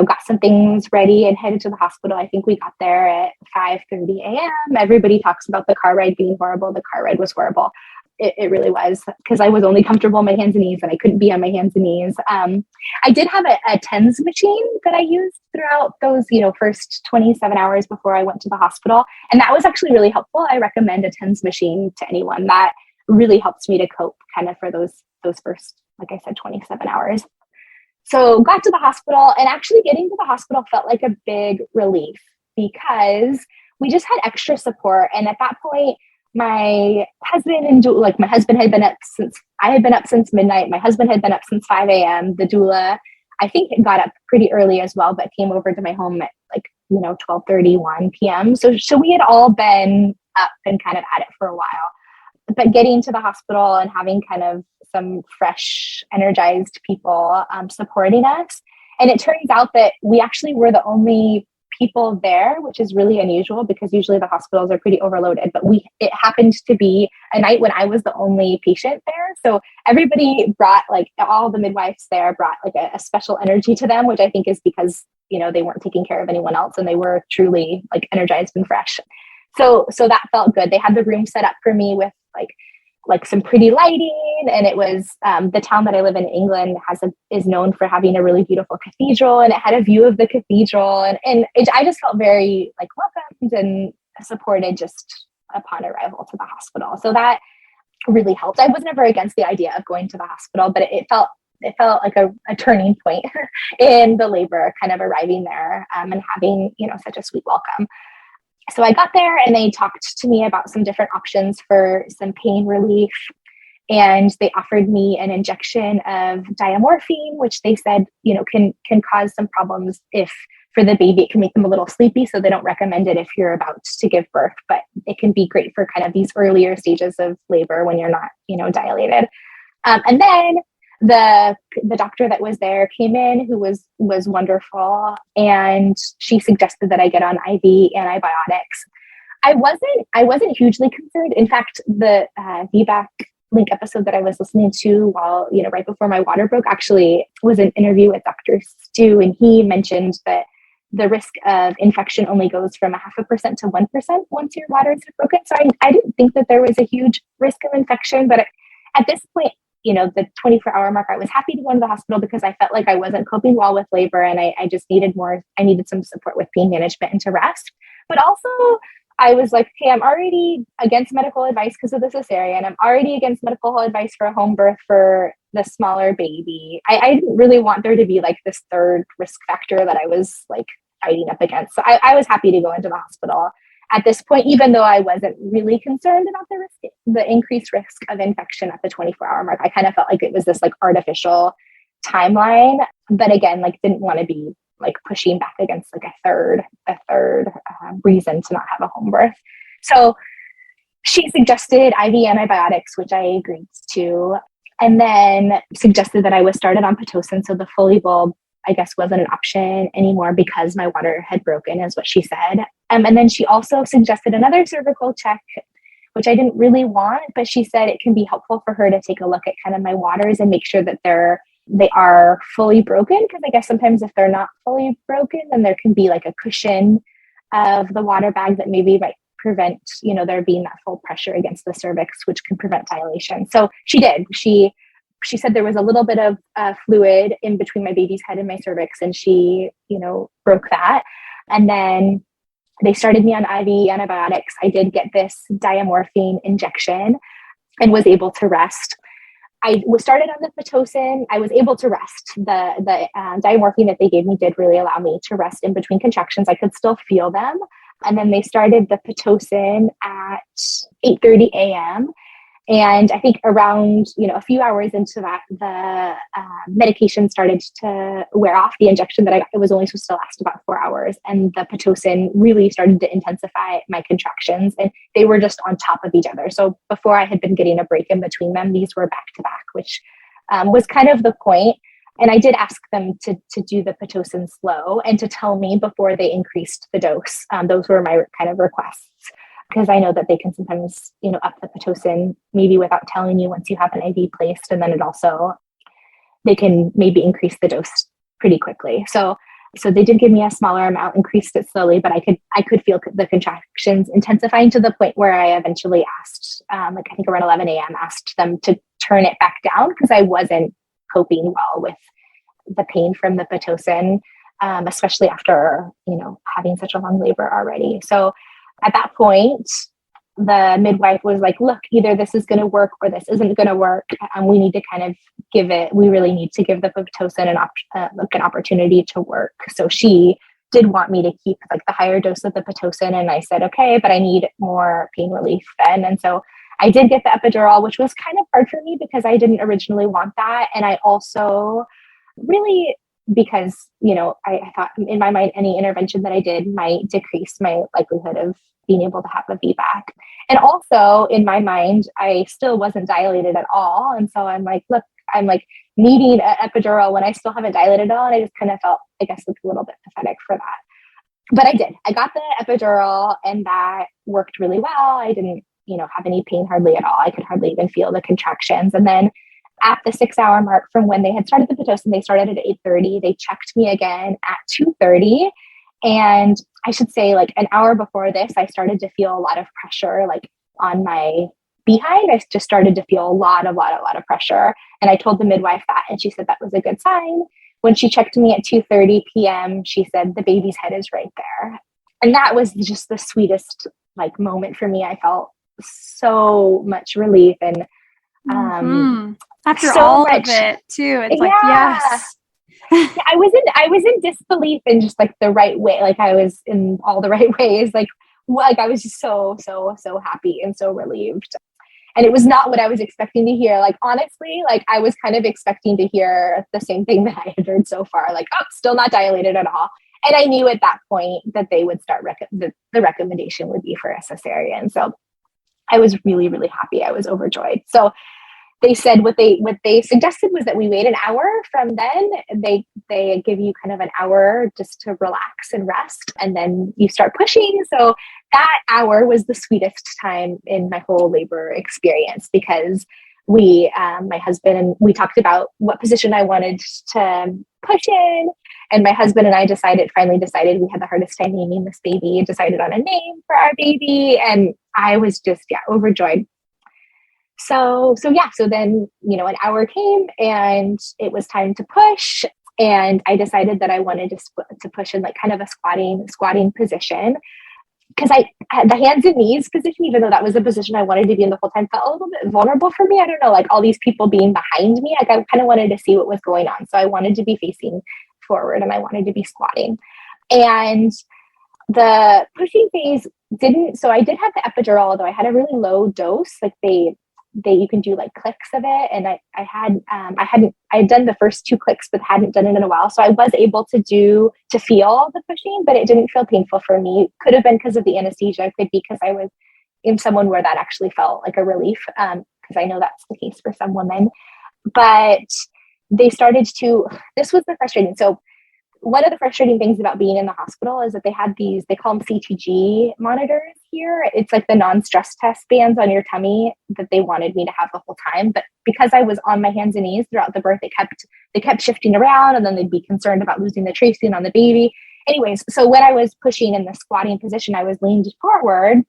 got some things ready and headed to the hospital. I think we got there at 5:30 a.m. Everybody talks about the car ride being horrible. The car ride was horrible. It really was, because I was only comfortable on my hands and knees and I couldn't be on my hands and knees. I did have a TENS machine that I used throughout those, first 27 hours before I went to the hospital. And that was actually really helpful. I recommend a TENS machine to anyone. That really helps me to cope kind of for those first, like I said, 27 hours. So got to the hospital, and actually getting to the hospital felt like a big relief because we just had extra support. And at that point, my husband had been up since I had been up since midnight. My husband had been up since 5 a.m. The doula, I think, it got up pretty early as well, but came over to my home at 12:30, 1 p.m. So we had all been up and kind of at it for a while. But getting to the hospital and having kind of some fresh, energized people supporting us. And it turns out that we actually were the only people there, which is really unusual because usually the hospitals are pretty overloaded. But it happened to be a night when I was the only patient there. So everybody brought, all the midwives there brought a special energy to them, which I think is because, they weren't taking care of anyone else and they were truly energized and fresh. So that felt good. They had the room set up for me with some pretty lighting, and it was the town that I live in, England, is known for having a really beautiful cathedral, and it had a view of the cathedral, and I just felt very welcomed and supported just upon arrival to the hospital. So that really helped. I was never against the idea of going to the hospital, but it felt like a turning point in the labor, kind of arriving there and having such a sweet welcome. So I got there and they talked to me about some different options for some pain relief. And they offered me an injection of diamorphine, which they said, can cause some problems for the baby. It can make them a little sleepy. So they don't recommend it if you're about to give birth, but it can be great for kind of these earlier stages of labor when you're not, dilated. And then the doctor that was there came in, who was wonderful, and she suggested that I get on IV antibiotics. I wasn't hugely concerned. In fact, the VBAC Link episode that I was listening to while, right before my water broke, actually was an interview with Dr. Stu, and he mentioned that the risk of infection only goes from 0.5% to 1% once your waters have broken. So I didn't think that there was a huge risk of infection, but at this point, the 24-hour mark, I was happy to go to the hospital because I felt like I wasn't coping well with labor, and I just needed I needed some support with pain management and to rest. But also I was like, okay, I'm already against medical advice because of the cesarean. I'm already against medical advice for a home birth for the smaller baby. I didn't really want there to be this third risk factor that I was fighting up against. So I was happy to go into the hospital at this point, even though I wasn't really concerned about the increased risk of infection at the 24-hour mark. I kind of felt like it was this artificial timeline, but again, didn't want to be pushing back against a third reason to not have a home birth. So she suggested IV antibiotics, which I agreed to, and then suggested that I was started on Pitocin. So the Foley bulb, I guess, wasn't an option anymore because my water had broken, is what she said. And then she also suggested another cervical check, which I didn't really want, but she said it can be helpful for her to take a look at kind of my waters and make sure that they are fully broken. Because I guess sometimes if they're not fully broken, then there can be a cushion of the water bag that maybe might prevent, there being that full pressure against the cervix, which can prevent dilation. So she did. She said there was a little bit of fluid in between my baby's head and my cervix, and she, broke that. And then they started me on IV antibiotics. I did get this diamorphine injection and was able to rest. I was started on the Pitocin. I was able to rest. The diamorphine that they gave me did really allow me to rest in between contractions. I could still feel them. And then they started the Pitocin at 8:30 a.m. And I think around, a few hours into that, the medication started to wear off. The injection that I got, it was only supposed to last about 4 hours. And the Pitocin really started to intensify my contractions, and they were just on top of each other. So before I had been getting a break in between them, these were back to back, which was kind of the point. And I did ask them to do the Pitocin slow and to tell me before they increased the dose. Those were my kind of requests, because I know that they can sometimes, up the Pitocin maybe without telling you once you have an IV placed. And then they can maybe increase the dose pretty quickly. So they did give me a smaller amount, increased it slowly, but I could feel the contractions intensifying to the point where I eventually asked, I think around 11 a.m., asked them to turn it back down, because I wasn't coping well with the pain from the Pitocin, especially after, having such a long labor already. So at that point, the midwife was like, look, either this is going to work or this isn't going to work. We need to kind of we really need to give the Pitocin an opportunity to work. So she did want me to keep the higher dose of the Pitocin. And I said, okay, but I need more pain relief then. And so I did get the epidural, which was kind of hard for me because I didn't originally want that. And I also really, because, I thought in my mind, any intervention that I did might decrease my likelihood of being able to have a VBAC. And also in my mind, I still wasn't dilated at all. And so I'm like, look, I'm needing an epidural when I still haven't dilated at all. And I just kind of felt, I guess, a little bit pathetic for that. But I did. I got the epidural, and that worked really well. I didn't, have any pain hardly at all. I could hardly even feel the contractions. And then at the 6-hour mark from when they had started the Pitocin, they started at 8:30. They checked me again at 2:30. And I should say an hour before this, I started to feel a lot of pressure on my behind. I just started to feel a lot of pressure. And I told the midwife that, and she said that was a good sign. When she checked me at 2:30 p.m., she said, the baby's head is right there. And that was just the sweetest moment for me. I felt so much relief, and after so all much, of it too, it's yes. Yeah, I was in disbelief in just the right way. I was in all the right ways. I was just so happy and so relieved. And it was not what I was expecting to hear. Honestly, I was kind of expecting to hear the same thing that I had heard so far. Still not dilated at all. And I knew at that point that they would start, the recommendation would be for a cesarean. So I was really, really happy. I was overjoyed. So they said what they suggested was that we wait an hour from then. They give you kind of an hour just to relax and rest, and then you start pushing. So that hour was the sweetest time in my whole labor experience, because my husband and we talked about what position I wanted to push in. And my husband and I finally decided we had the hardest time naming this baby, decided on a name for our baby. And I was just, overjoyed. So then, an hour came and it was time to push. And I decided that I wanted to push in kind of a squatting position, because I had the hands and knees position, even though that was a position I wanted to be in the whole time, felt a little bit vulnerable for me. I don't know, all these people being behind me, I kind of wanted to see what was going on. So I wanted to be facing forward, and I wanted to be squatting. And the pushing phase so I did have the epidural, although I had a really low dose. You can do clicks of it. And I had done the first 2 clicks, but hadn't done it in a while. So I was able to feel the pushing, but it didn't feel painful for me. Could have been because of the anesthesia. Could be because I was in someone where that actually felt like a relief. Because I know that's the case for some women, but this was the frustrating. So one of the frustrating things about being in the hospital is that they call them CTG monitors here. It's the non-stress test bands on your tummy that they wanted me to have the whole time. But because I was on my hands and knees throughout the birth, they kept shifting around, and then they'd be concerned about losing the tracing on the baby. Anyways, so when I was pushing in the squatting position, I was leaned forward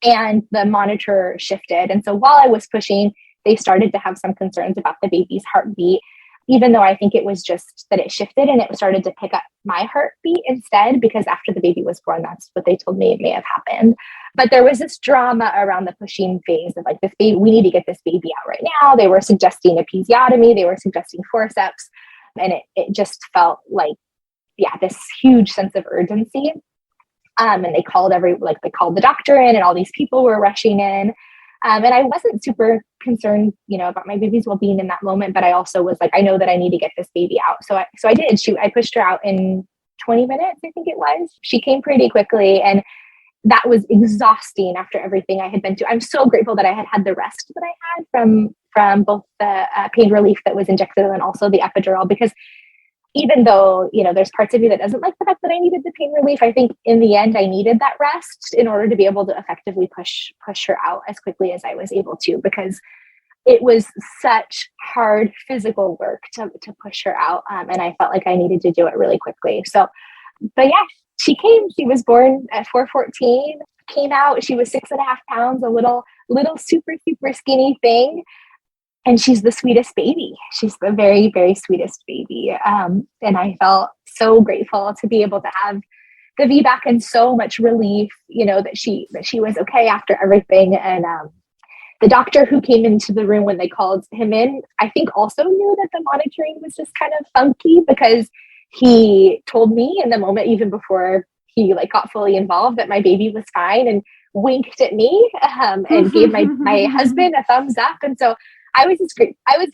and the monitor shifted. And so while I was pushing, they started to have some concerns about the baby's heartbeat, even though I think it was just that it shifted and it started to pick up my heartbeat instead, because after the baby was born, that's what they told me it may have happened. But there was this drama around the pushing phase of this baby, we need to get this baby out right now. They were suggesting episiotomy, they were suggesting forceps, and it just felt this huge sense of urgency. And they called they called the doctor in, and all these people were rushing in. And I wasn't super concerned, about my baby's well-being in that moment, but I also was like, I know that I need to get this baby out. So I did. I pushed her out in 20 minutes, I think it was. She came pretty quickly, and that was exhausting after everything I had been through. I'm so grateful that I had the rest that I had from both the pain relief that was injected and also the epidural, because even though, there's parts of me that doesn't like the fact that I needed the pain relief, I think in the end I needed that rest in order to be able to effectively push her out as quickly as I was able to, because it was such hard physical work to push her out. And I felt like I needed to do it really quickly. So, but yeah, she came. She was born at 4:14, came out. She was 6.5 pounds, a little super, super skinny thing. And she's the sweetest baby. She's the very, very sweetest baby. And I felt so grateful to be able to have the VBAC and so much relief, that she was okay after everything. And the doctor who came into the room when they called him in, I think also knew that the monitoring was just kind of funky, because he told me in the moment, even before he got fully involved, that my baby was fine, and winked at me and gave my husband a thumbs up. And so I was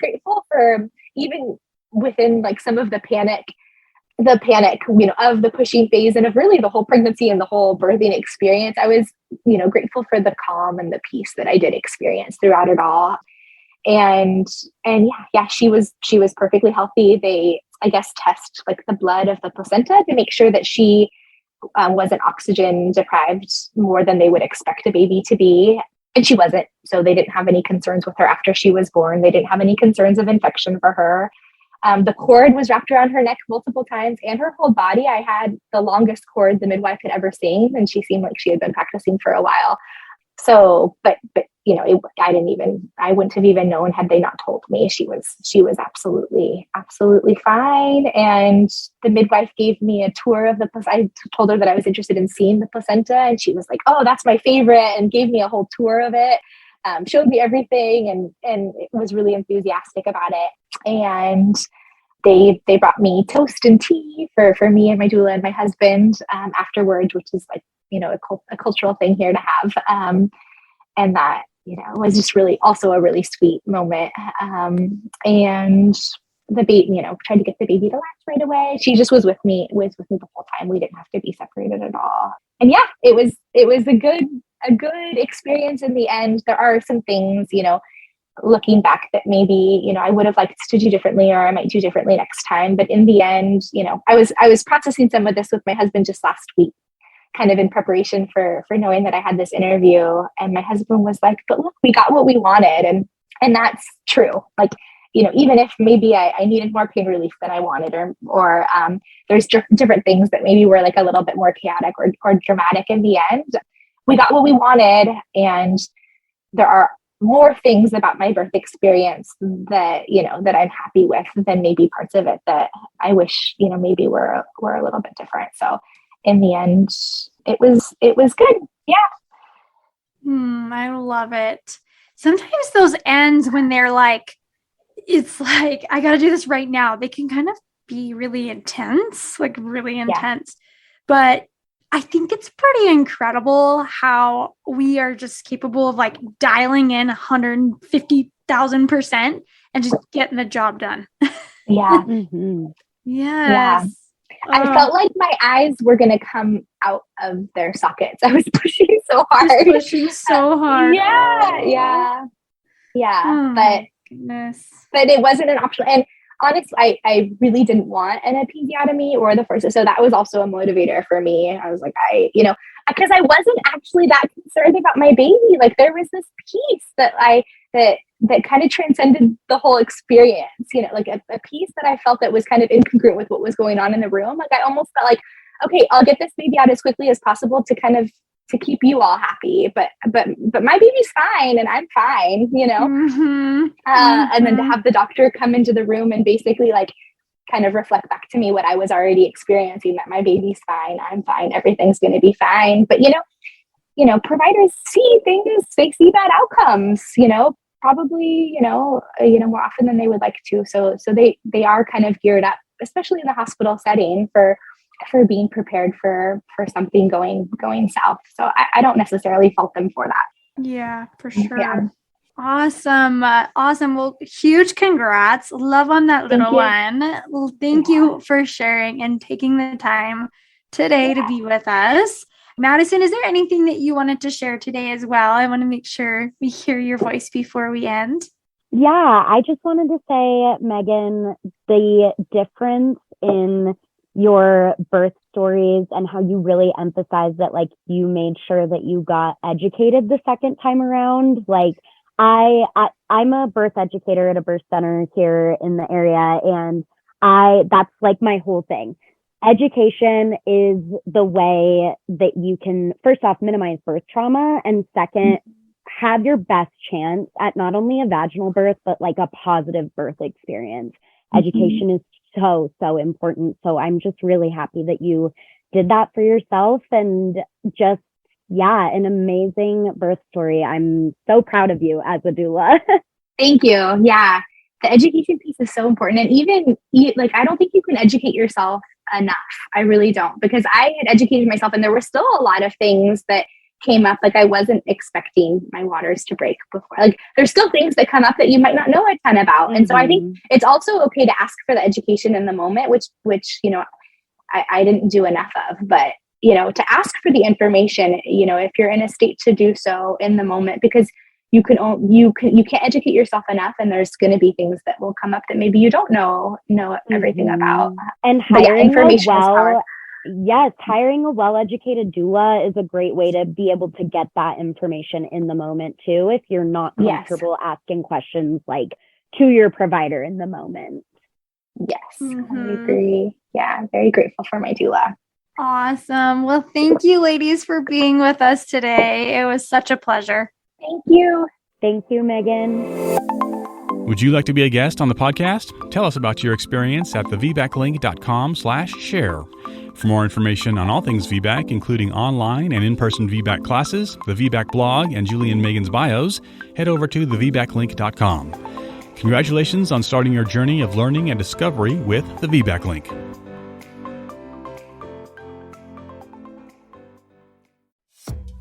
grateful for, even within some of the panic, of the pushing phase and of really the whole pregnancy and the whole birthing experience. I was, grateful for the calm and the peace that I did experience throughout it all. And yeah, she was perfectly healthy. They, I guess, test the blood of the placenta to make sure that she wasn't oxygen deprived more than they would expect a baby to be. And she wasn't. So they didn't have any concerns with her after she was born. They didn't have any concerns of infection for her. The cord was wrapped around her neck multiple times, and her whole body. I had the longest cord the midwife had ever seen, and she seemed like she had been practicing for a while. So, but I wouldn't have even known had they not told me. She was absolutely fine. And the midwife gave me a tour of the placenta. I told her that I was interested in seeing the placenta, and she was like, "Oh, that's my favorite," and gave me a whole tour of it. Showed me everything, and it was really enthusiastic about it. And they brought me toast and tea for me and my doula and my husband afterwards, which is a cultural thing here to have. And that, was just really also a really sweet moment. And the baby, tried to get the baby to latch right away. She just was with me the whole time. We didn't have to be separated at all. And yeah, it was a good experience in the end. There are some things, looking back, that maybe, I would have liked to do differently, or I might do differently next time. But in the end, I was processing some of this with my husband just last week, kind of in preparation for knowing that I had this interview. And my husband was like, "But look, we got what we wanted." And that's true. Even if maybe I needed more pain relief than I wanted, or there's different things that maybe were a little bit more chaotic or dramatic, in the end, we got what we wanted. And there are more things about my birth experience that, that I'm happy with than maybe parts of it that I wish, maybe were a little bit different. So in the end, it was good. Yeah. I love it. Sometimes those ends, when they're it's I got to do this right now, they can kind of be really intense, intense. But I think it's pretty incredible how we are just capable of dialing in 150,000% and just getting the job done. Yeah. Yes. Yeah. I felt like my eyes were going to come out of their sockets. I was pushing so hard. Yeah. Oh, but goodness. But it wasn't an option. And honestly, I really didn't want an episiotomy or the first. So that was also a motivator for me. I was like, because I wasn't actually that concerned about my baby. There was this piece that kind of transcended the whole experience, a piece that I felt that was kind of incongruent with what was going on in the room. I almost felt like, okay, I'll get this baby out as quickly as possible to kind of to keep you all happy, but my baby's fine and I'm fine, and then to have the doctor come into the room and basically kind of reflect back to me what I was already experiencing, that my baby's fine, I'm fine, everything's going to be fine. But providers see things, they see bad outcomes, probably, more often than they would like to. So they are kind of geared up, especially in the hospital setting, for being prepared for something going south. So I don't necessarily fault them for that. Yeah, for sure. Yeah. Awesome. Awesome. Well, huge congrats. Love on that little one. Well, thank you for sharing and taking the time today to be with us. Madison, is there anything that you wanted to share today as well? I want to make sure we hear your voice before we end. Yeah, I just wanted to say, Megan, the difference in your birth stories and how you really emphasize that, like, you made sure that you got educated the second time around. Like, I'm a birth educator at a birth center here in the area, and that's like my whole thing. Education is the way that you can, first off, minimize birth trauma, and second, have your best chance at not only a vaginal birth, but like a positive birth experience. Education is so important. So I'm just really happy that you did that for yourself, and just, yeah, an amazing birth story. I'm so proud of you as a doula. Thank you. Yeah. The education piece is so important. And even like, I don't think you can educate yourself enough. I really don't, because I had educated myself and there were still a lot of things that came up. Like, I wasn't expecting my waters to break before. Like, there's still things that come up that you might not know a ton about. And so I think it's also okay to ask for the education in the moment, which, you know, I didn't do enough of, but, you know, to ask for the information, you know, if you're in a state to do so in the moment, because you can't educate yourself enough, and there's going to be things that will come up that maybe you don't know everything about. And hiring hiring a well-educated doula is a great way to be able to get that information in the moment too, if you're not comfortable asking questions like to your provider in the moment. Yes, I agree. Yeah, very grateful for my doula. Awesome. Well, thank you, ladies, for being with us today. It was such a pleasure. Thank you. Thank you, Megan. Would you like to be a guest on the podcast? Tell us about your experience at thevbaclink.com/share. For more information on all things VBAC, including online and in-person VBAC classes, the VBAC blog, and Julie and Megan's bios, head over to thevbaclink.com. Congratulations on starting your journey of learning and discovery with the VBAC Link.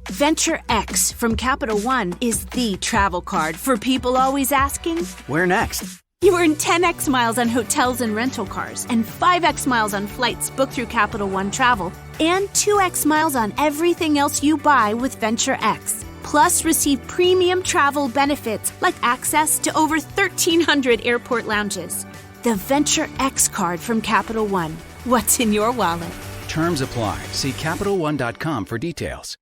Venture X from Capital One is the travel card for people always asking, Where next? You earn 10x miles on hotels and rental cars, and 5x miles on flights booked through Capital One Travel, and 2x miles on everything else you buy with Venture X. Plus, receive premium travel benefits like access to over 1,300 airport lounges. The Venture X card from Capital One. What's in your wallet? Terms apply. See CapitalOne.com for details.